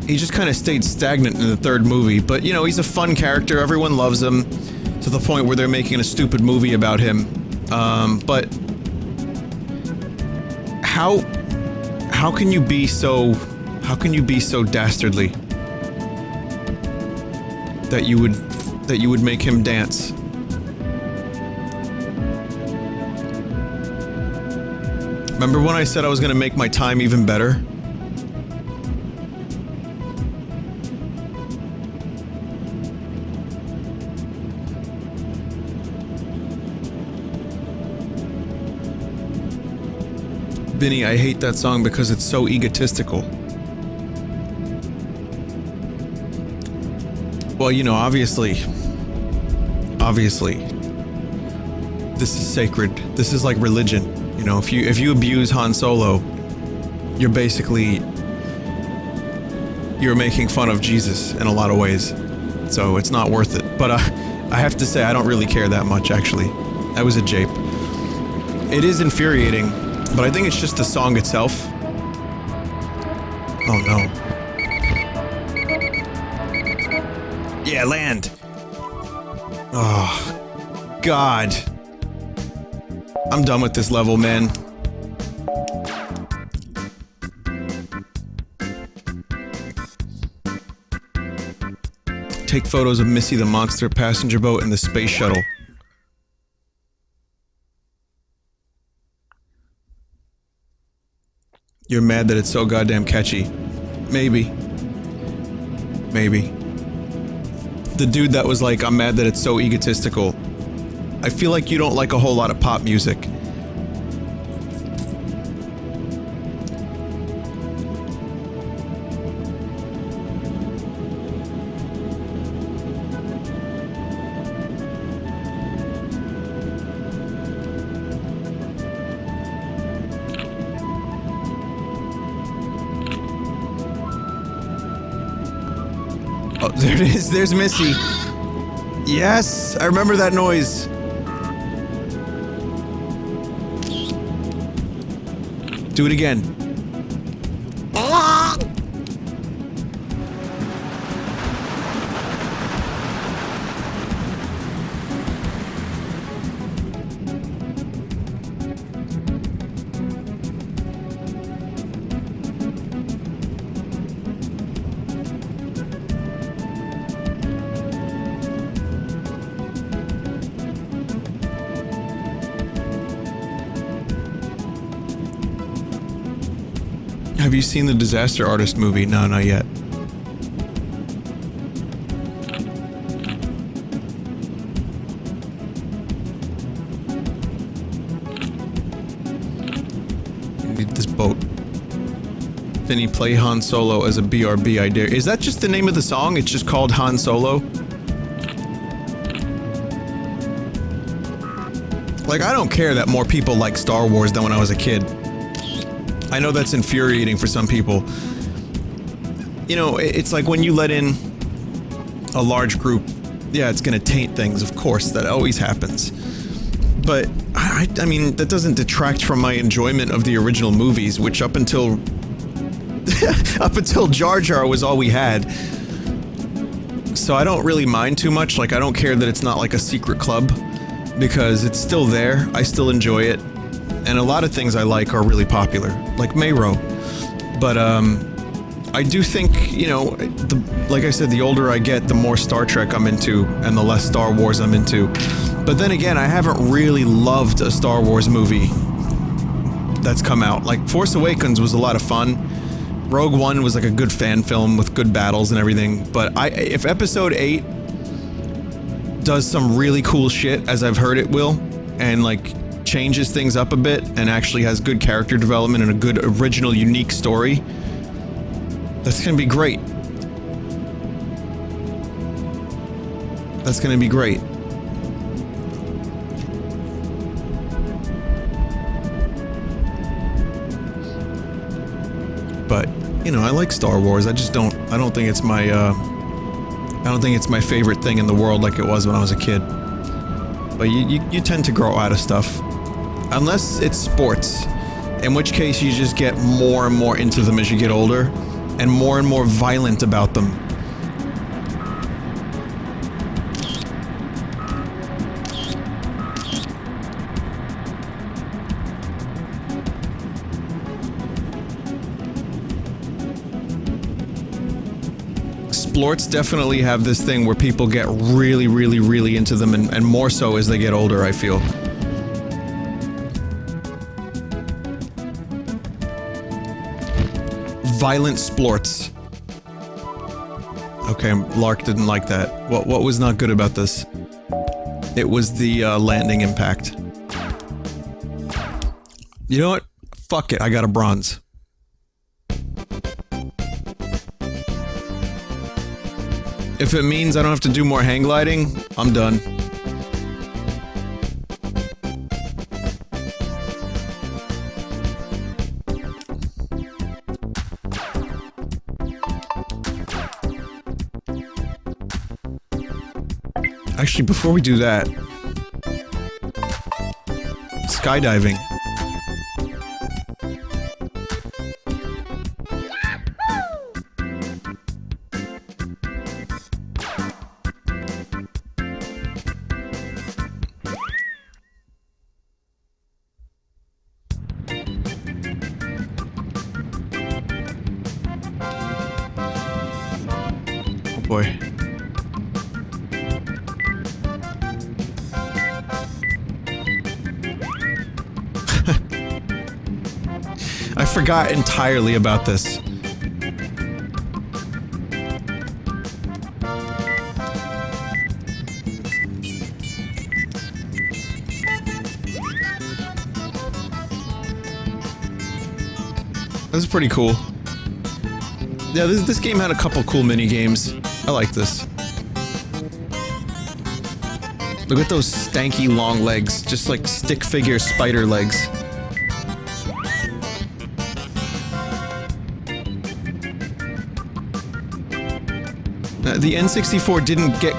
Speaker 1: he just kind of stayed stagnant in the third movie. But, you know, he's a fun character. Everyone loves him. To the point where they're making a stupid movie about him. But how can you be so dastardly that you would make him dance? Remember when I said I was gonna make my time even better? Vinny, I hate that song because it's so egotistical. Well, you know, obviously, this is sacred. This is like religion. You know, if you abuse Han Solo, you're making fun of Jesus in a lot of ways. So it's not worth it. But I have to say, I don't really care that much, actually. I was a jape. It is infuriating. But I think it's just the song itself. Oh no. Yeah, land. Oh, God. I'm done with this level, man. Take photos of Missi the monster passenger boat and the space shuttle. You're mad that it's so goddamn catchy. Maybe. Maybe. The dude that was like, I'm mad that it's so egotistical. I feel like you don't like a whole lot of pop music. Oh, there it is. There's Missi. Yes, I remember that noise. Do it again. Have you seen the Disaster Artist movie? No, not yet. I need this boat. Vinny, play Han Solo as a BRB, I dare. Is that just the name of the song? It's just called Han Solo? Like, I don't care that more people like Star Wars than when I was a kid. I know that's infuriating for some people. You know, it's like when you let in a large group, yeah, it's gonna taint things, of course, that always happens. But, I mean, that doesn't detract from my enjoyment of the original movies, which up until Jar Jar was all we had. So I don't really mind too much, like I don't care that it's not like a secret club, because it's still there, I still enjoy it. And a lot of things I like are really popular, like Mayro. But, I do think, you know, like I said, the older I get, the more Star Trek I'm into, and the less Star Wars I'm into. But then again, I haven't really loved a Star Wars movie that's come out. Like, Force Awakens was a lot of fun. Rogue One was like a good fan film with good battles and everything, but if Episode 8 does some really cool shit, as I've heard it will, and like changes things up a bit and actually has good character development and a good original unique story, that's gonna be great. That's gonna be great. But, you know, I like Star Wars. I don't think it's my favorite thing in the world like it was when I was a kid. But you tend to grow out of stuff. Unless it's sports, in which case you just get more and more into them as you get older, and more violent about them. Splorts definitely have this thing where people get really into them, and more so as they get older, I feel. Violent splorts. Okay, Lark didn't like that. What was not good about this? It was the landing impact. You know what? Fuck it, I got a bronze. If it means I don't have to do more hang gliding, I'm done. Actually, before we do that, skydiving. Oh boy. I forgot entirely about this. This is pretty cool. Yeah, this game had a couple cool mini games. I like this. Look at those stanky long legs, just like stick figure spider legs. The N64 didn't get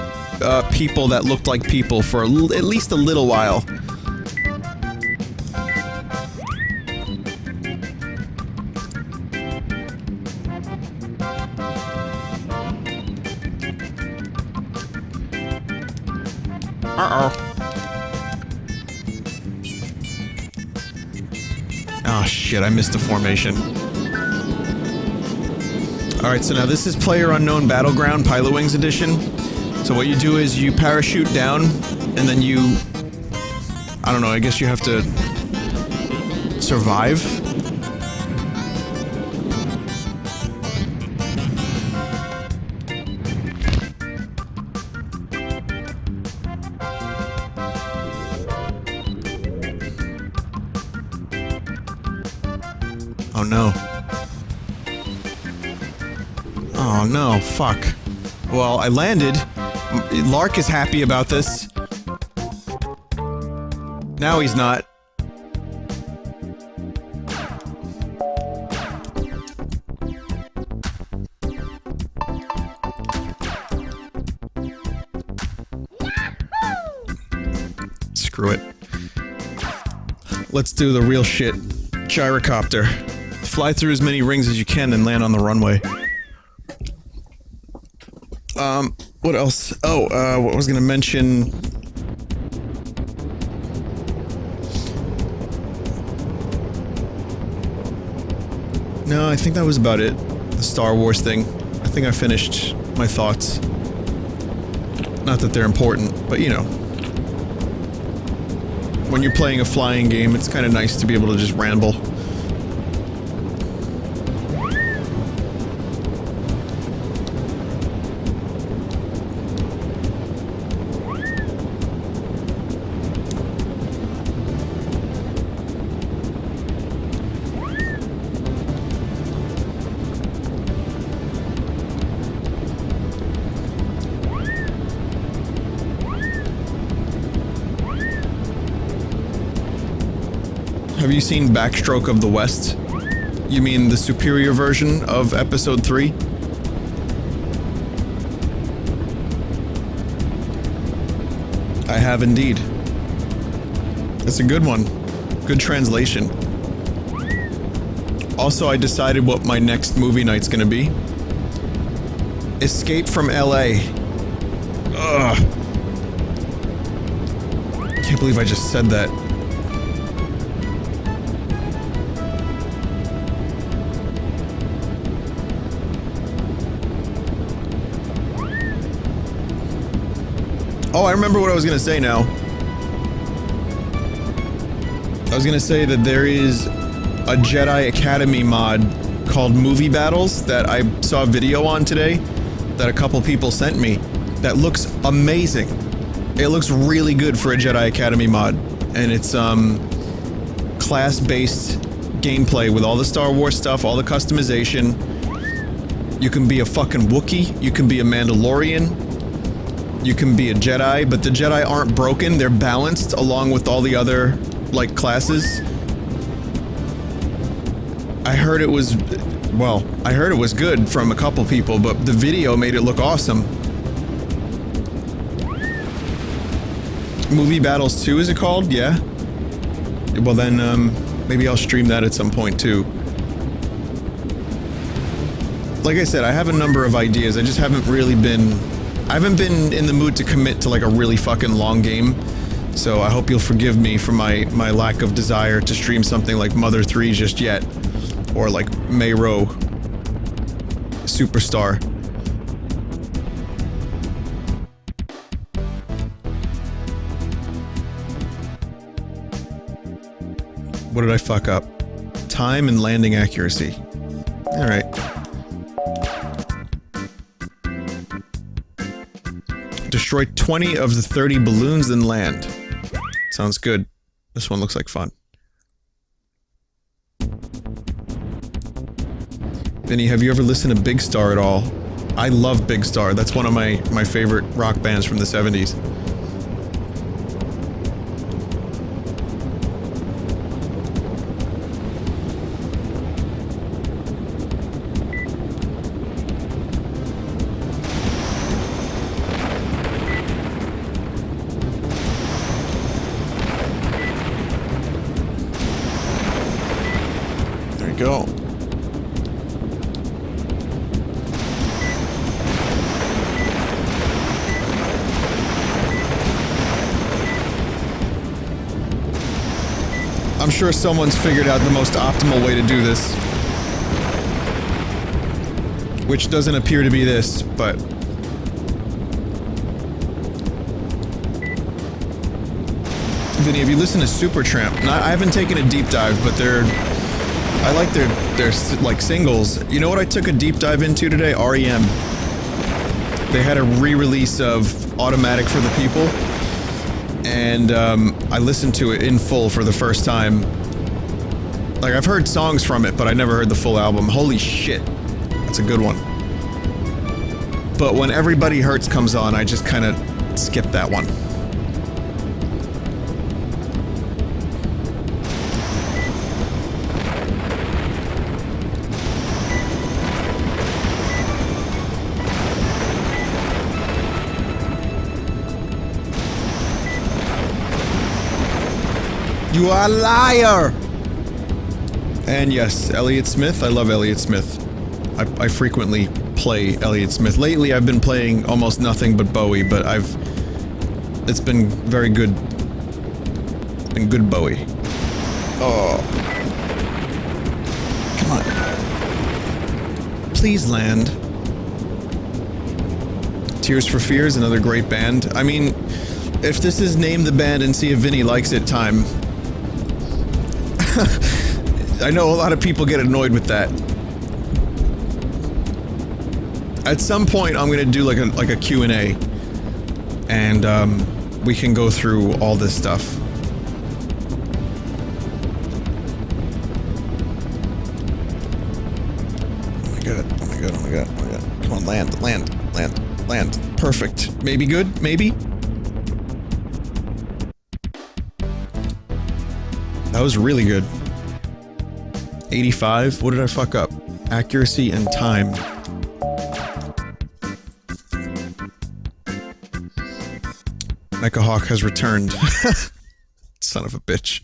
Speaker 1: people that looked like people for at least a little while. Oh shit, I missed the formation. Alright, so now this is PlayerUnknown Battleground Pilotwings Edition. So what you do is you parachute down, and then you... I don't know, I guess you have to... survive? Oh no. Oh no, fuck. Well, I landed. Lark is happy about this. Now he's not. Screw it. Let's do the real shit. Gyrocopter. Fly through as many rings as you can and land on the runway. What else? Oh, what I was gonna mention... No, I think that was about it. The Star Wars thing. I think I finished my thoughts. Not that they're important, but you know. When you're playing a flying game, it's kind of nice to be able to just ramble. Have you seen Backstroke of the West? You mean the superior version of episode 3? I have indeed. It's a good one. Good translation. Also, I decided what my next movie night's gonna be. Escape from LA. Ugh. Can't believe I just said that. Oh, I remember what I was gonna say now. I was gonna say that there is a Jedi Academy mod called Movie Battles that I saw a video on today that a couple people sent me that looks amazing. It looks really good for a Jedi Academy mod, and it's class-based gameplay with all the Star Wars stuff, all the customization. You can be a fucking Wookiee, you can be a Mandalorian, you can be a Jedi, but the Jedi aren't broken, they're balanced along with all the other, like, classes. I heard it was, well, I heard it was good from a couple people, but the video made it look awesome. Movie Battles 2, is it called? Yeah? Well then, maybe I'll stream that at some point too. Like I said, I have a number of ideas, I just haven't really been... I haven't been in the mood to commit to like a really fucking long game, so I hope you'll forgive me for my lack of desire to stream something like Mother 3 just yet, or like Mayro Superstar. What did I fuck up? Time and landing accuracy. Alright. Destroy 20 of the 30 balloons and land. Sounds good. This one looks like fun. Vinny, have you ever listened to Big Star at all? I love Big Star. That's one of my favorite rock bands from the 70s. Go. I'm sure someone's figured out the most optimal way to do this. Which doesn't appear to be this, but... Vinny, have you listened to Supertramp? I haven't taken a deep dive, but they're... I like their like singles. You know what I took a deep dive into today? REM. They had a re-release of Automatic for the People, and I listened to it in full for the first time. Like, I've heard songs from it, but I never heard the full album. Holy shit. That's a good one. But when Everybody Hurts comes on, I just kind of skip that one. You are a liar! And yes, Elliott Smith. I love Elliott Smith. I frequently play Elliott Smith. Lately, I've been playing almost nothing but Bowie, but it's been very good. Been good Bowie. Oh. Come on. Please land. Tears for Fears, another great band. I mean, if this is name the band and see if Vinny likes it time... I know a lot of people get annoyed with that. At some point, I'm gonna do like a Q&A, and we can go through all this stuff. Oh my god! Oh my god! Oh my god! Oh my god! Come on, land! Land! Land! Land! Perfect. Maybe good? Maybe. That That was really good. 85? What did I fuck up? Accuracy and time. Mecha Hawk has returned. Son of a bitch.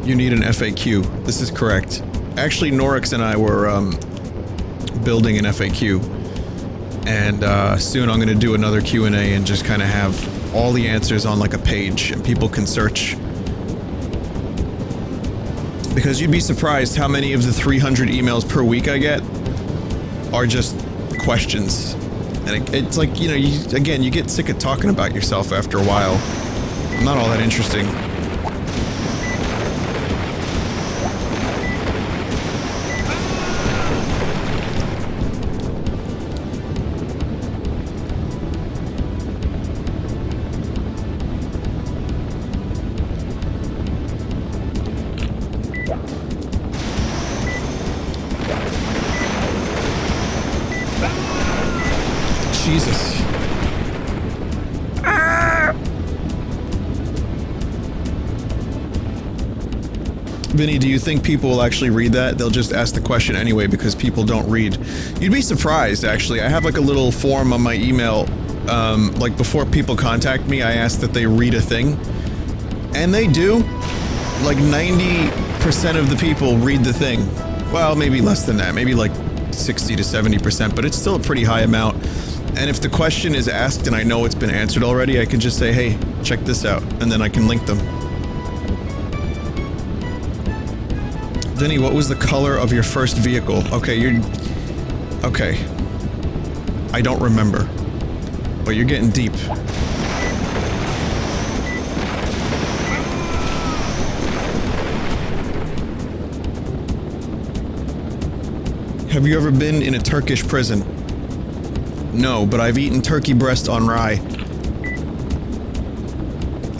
Speaker 1: You need an FAQ. This is correct. Actually, Norix and I were, building an FAQ. And, soon I'm gonna do another Q&A and just kinda have all the answers on, like, a page, and people can search. Because you'd be surprised how many of the 300 emails per week I get are just questions. And it's like, you know, again, you get sick of talking about yourself after a while. I'm not all that interesting. Jesus. Vinny, do you think people will actually read that? They'll just ask the question anyway because people don't read. You'd be surprised, actually. I have like a little form on my email, like before people contact me, I ask that they read a thing. And they do. Like 90% of the people read the thing. Well, maybe less than that. Maybe like 60 to 70%, but it's still a pretty high amount. And if the question is asked and I know it's been answered already, I can just say, hey, check this out, and then I can link them. Vinny, what was the color of your first vehicle? Okay, okay. I don't remember. But you're getting deep. Have you ever been in a Turkish prison? No, but I've eaten turkey breast on rye.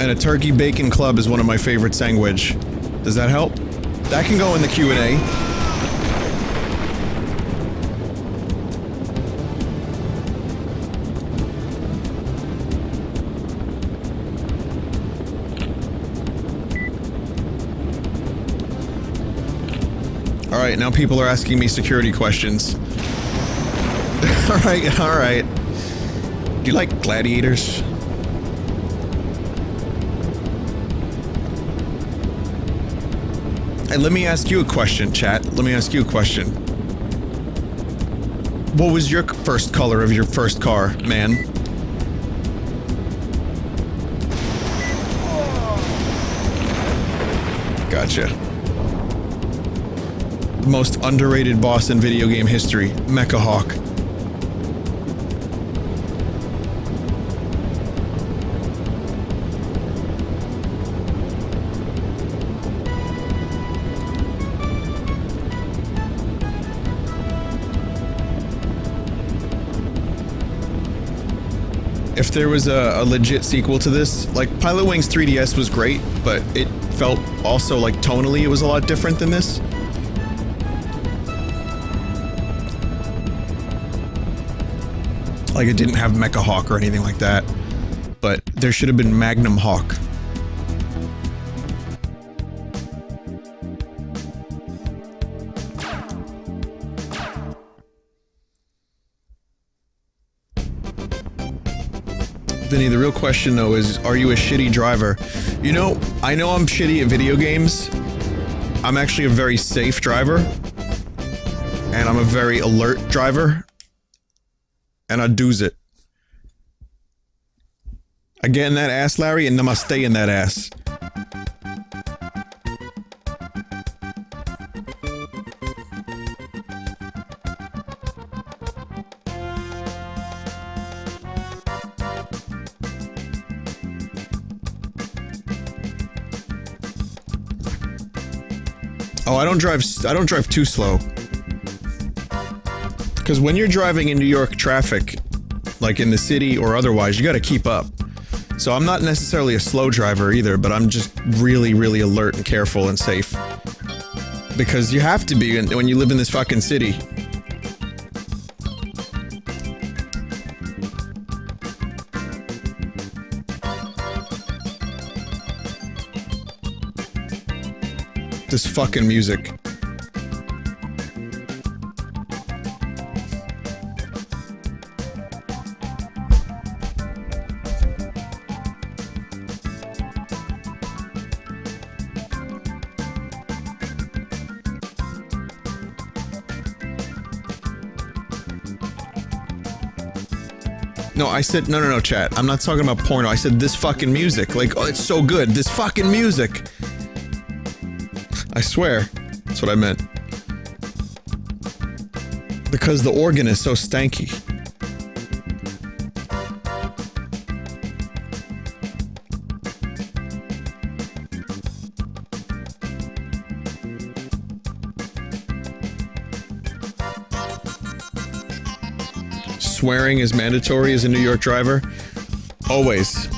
Speaker 1: And a turkey bacon club is one of my favorite sandwich. Does that help? That can go in the Q&A. Alright, now people are asking me security questions. Alright, alright. Do you like gladiators? Hey, let me ask you a question, chat. Let me ask you a question. What was your first color of your first car, man? Gotcha. The most underrated boss in video game history, Mecha Hawk. If there was a legit sequel to this, like Pilotwings 3DS was great, but it felt also like tonally it was a lot different than this. Like it didn't have Mecha Hawk or anything like that, but there should have been Magnum Hawk. Vinny, the real question though is, are you a shitty driver? You know, I know I'm shitty at video games. I'm actually a very safe driver. And I'm a very alert driver. And I do's it. I get in that ass, Larry, and namaste in that ass. Oh, I don't drive too slow. Because when you're driving in New York traffic, like in the city or otherwise, you gotta keep up. So I'm not necessarily a slow driver either, but I'm just really, really alert and careful and safe. Because you have to be when you live in this fucking city. This fucking music. No, I said, no, chat. I'm not talking about porno. I said this fucking music. Like, oh, it's so good. This fucking music. I swear. That's what I meant. Because the organ is so stanky. Swearing is mandatory as a New York driver? Always.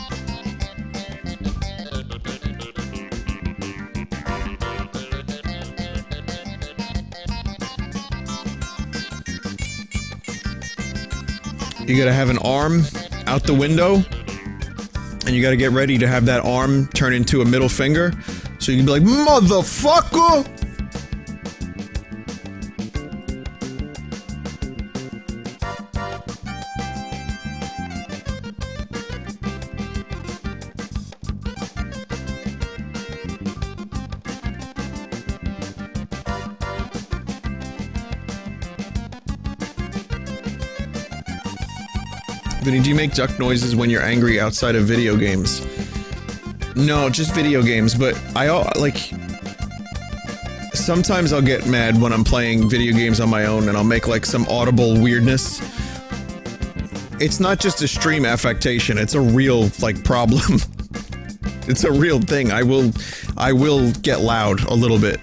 Speaker 1: You gotta have an arm out the window, and you gotta get ready to have that arm turn into a middle finger, so you can be like, motherfucker! Vinny, do you make duck noises when you're angry outside of video games? No, just video games, but like... Sometimes I'll get mad when I'm playing video games on my own and I'll make like some audible weirdness. It's not just a stream affectation, it's a real, like, problem. It's a real thing. I will get loud a little bit.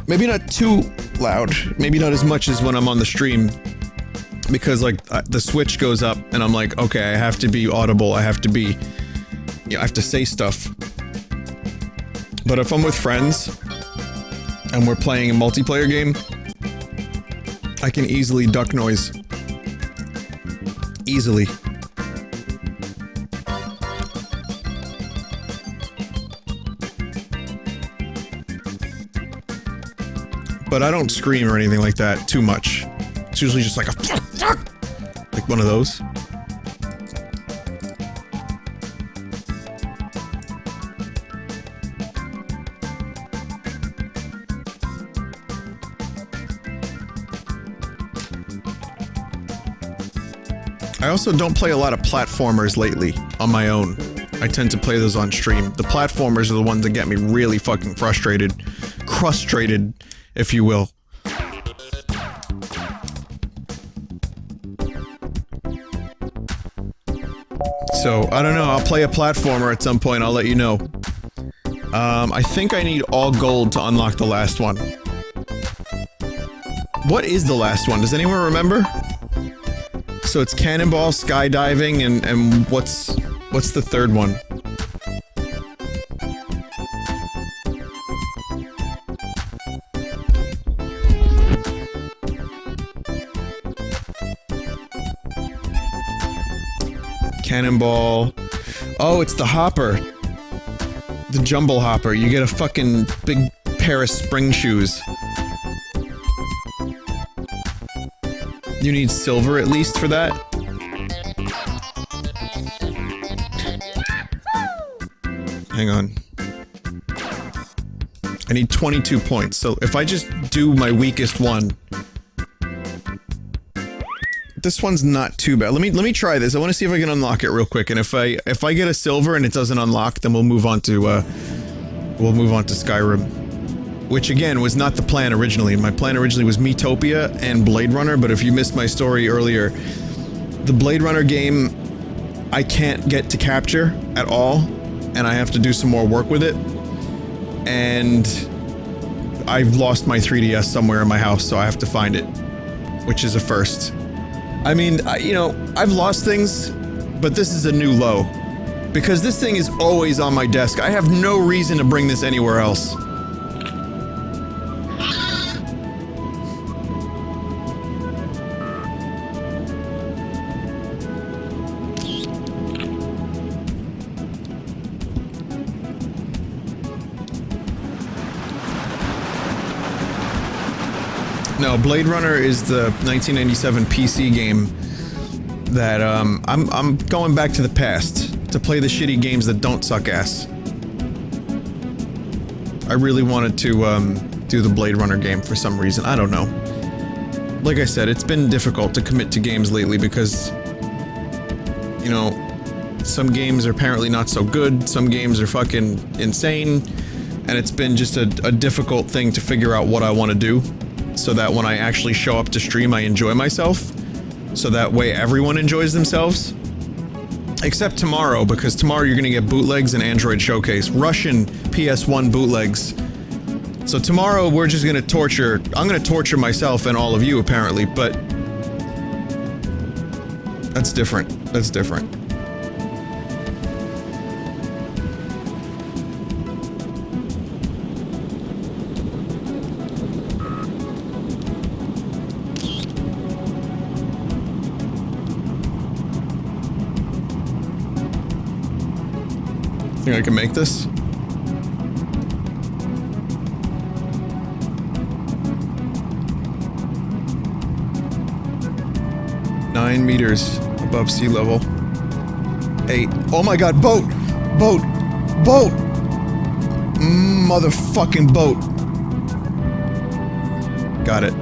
Speaker 1: Maybe not too loud. Maybe not as much as when I'm on the stream. Because, like, the switch goes up, and I'm like, okay, I have to be audible, I have to be... I have to say stuff. But if I'm with friends, and we're playing a multiplayer game, I can easily duck noise. Easily. But I don't scream or anything like that too much. It's usually just like a like one of those. I also don't play a lot of platformers lately on my own. I tend to play those on stream. The platformers are the ones that get me really fucking frustrated. Crustrated, if you will. So, I don't know, I'll play a platformer at some point, I'll let you know. I think I need all gold to unlock the last one. What is the last one? Does anyone remember? So it's cannonball, skydiving, and what's the third one? Cannonball. Oh, it's the hopper. The jumble hopper. You get a fucking big pair of spring shoes. You need silver at least for that. Hang on. I need 22 points, so if I just do my weakest one... This one's not too bad. Let me try this. I want to see if I can unlock it real quick, and if I get a silver and it doesn't unlock, then we'll move on to Skyrim. Which again was not the plan originally. My plan originally was Miitopia and Blade Runner, but if you missed my story earlier, the Blade Runner game I can't get to capture at all, and I have to do some more work with it. And I've lost my 3DS somewhere in my house, so I have to find it, which is a first. I mean, you know, I've lost things, but this is a new low. Because this thing is always on my desk. I have no reason to bring this anywhere else. No, Blade Runner is the 1997 PC game that, I'm going back to the past to play the shitty games that don't suck ass. I really wanted to, do the Blade Runner game for some reason. I don't know. Like I said, it's been difficult to commit to games lately because, you know, some games are apparently not so good, some games are fucking insane, and it's been just a difficult thing to figure out what I want to do, so that when I actually show up to stream I enjoy myself, so that way everyone enjoys themselves. Except tomorrow, because tomorrow you're gonna get bootlegs and Android Showcase. Russian PS1 bootlegs. So tomorrow we're just gonna torture... I'm gonna torture myself and all of you, apparently, but... That's different. That's different. Think I can make this? Nine meters above sea level. 8. Oh my god, boat! Boat! Boat! Motherfucking boat! Got it.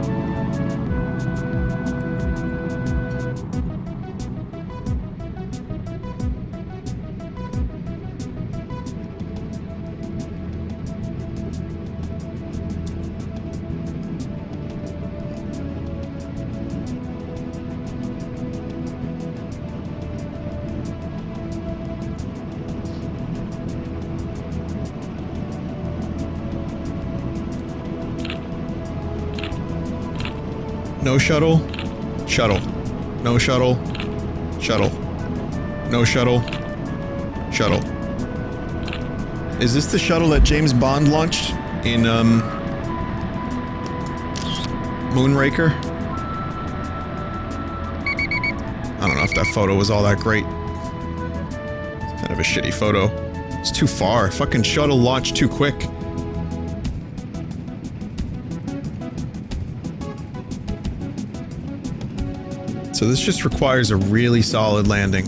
Speaker 1: No shuttle, shuttle. No shuttle, shuttle. No shuttle, shuttle. Is this the shuttle that James Bond launched in, Moonraker? I don't know if that photo was all that great. It's kind of a shitty photo. It's too far. Fucking shuttle launched too quick. So this just requires a really solid landing.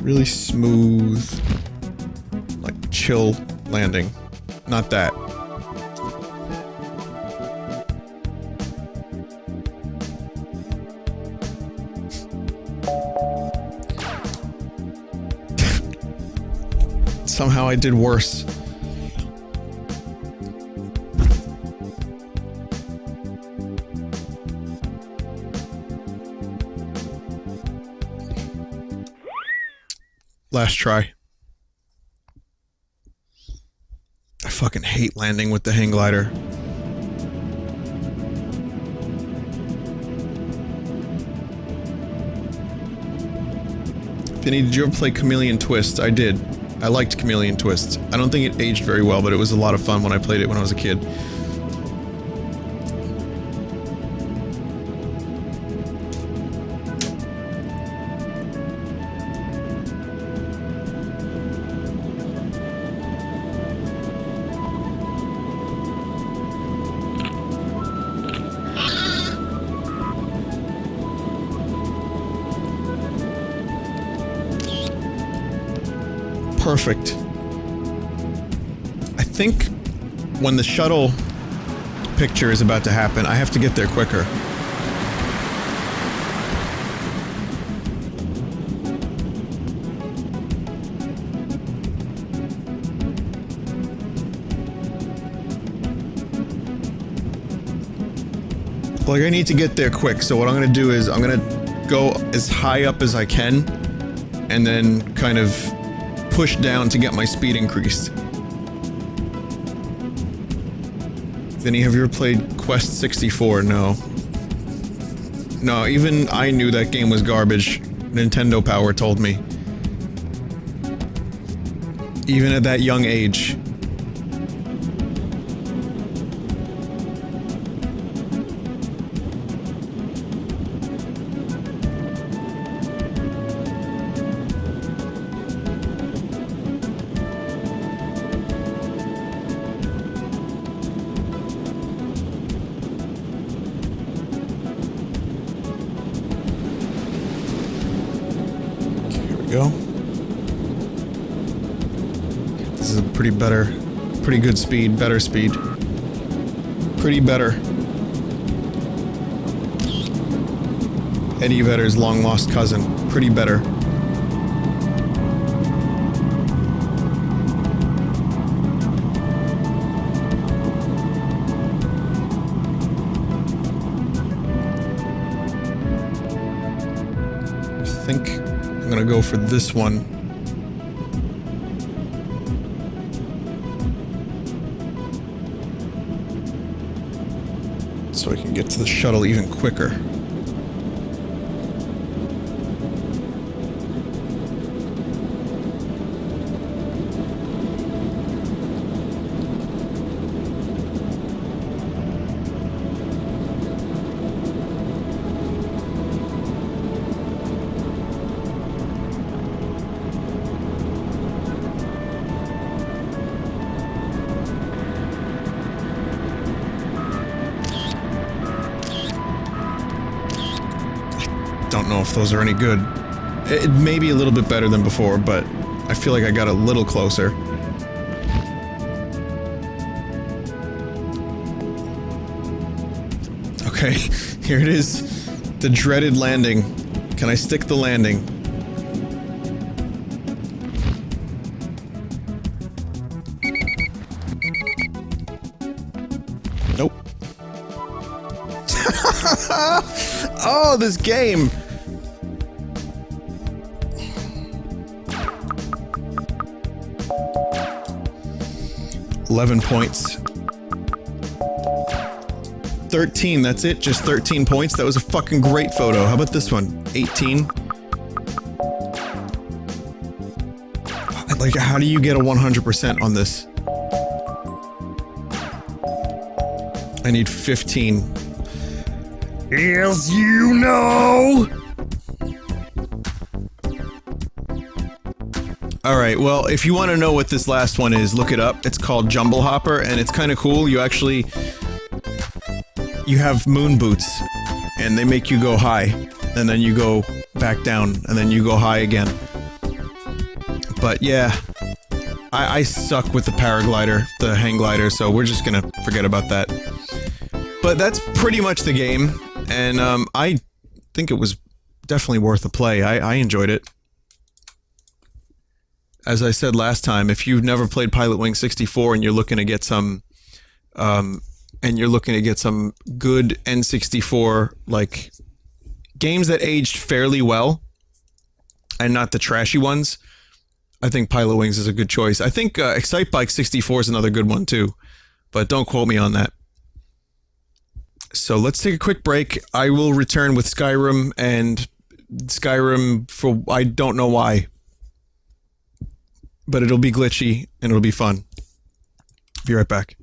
Speaker 1: Really smooth, like chill landing. Not that. Somehow I did worse. Last try. I fucking hate landing with the hang glider. Vinny, did you ever play Chameleon Twist? I did. I liked Chameleon Twist. I don't think it aged very well, but it was a lot of fun when I played it when I was a kid. Perfect. I think when the shuttle picture is about to happen, I have to get there quicker. Like, I need to get there quick, so what I'm gonna do is I'm gonna go as high up as I can, and then kind of push down to get my speed increased. Vinny, have you ever played Quest 64? No. No, even I knew that game was garbage. Nintendo Power told me. Even at that young age. go. This is a pretty good speed, better speed. Pretty better. Eddie Vedder's long-lost cousin. Pretty better. I think I'm gonna go for this one. So I can get to the shuttle even quicker. Don't know if those are any good. It may be a little bit better than before, but I feel like I got a little closer. Okay, here it is. The dreaded landing. Can I stick the landing? Nope. Oh, this game! 11 points. 13, that's it? Just 13 points? That was a fucking great photo. How about this one? 18? Like, how do you get a 100% on this? I need 15.
Speaker 2: As you know!
Speaker 1: Alright, well, if you want to know what this last one is, look it up. It's called Jumble Hopper, and it's kind of cool. You actually... You have moon boots, and they make you go high, and then you go back down, and then you go high again. But yeah, I suck with the paraglider, the hang glider, so we're just gonna forget about that. But that's pretty much the game, and I think it was definitely worth a play. I enjoyed it. As I said last time, if you've never played Pilotwings 64 and you're looking to get some, good N64, like, games that aged fairly well, and not the trashy ones, I think Pilotwings is a good choice. I think Excitebike 64 is another good one too, but don't quote me on that. So let's take a quick break. I will return with Skyrim, and Skyrim for I don't know why. But it'll be glitchy, and it'll be fun. Be right back.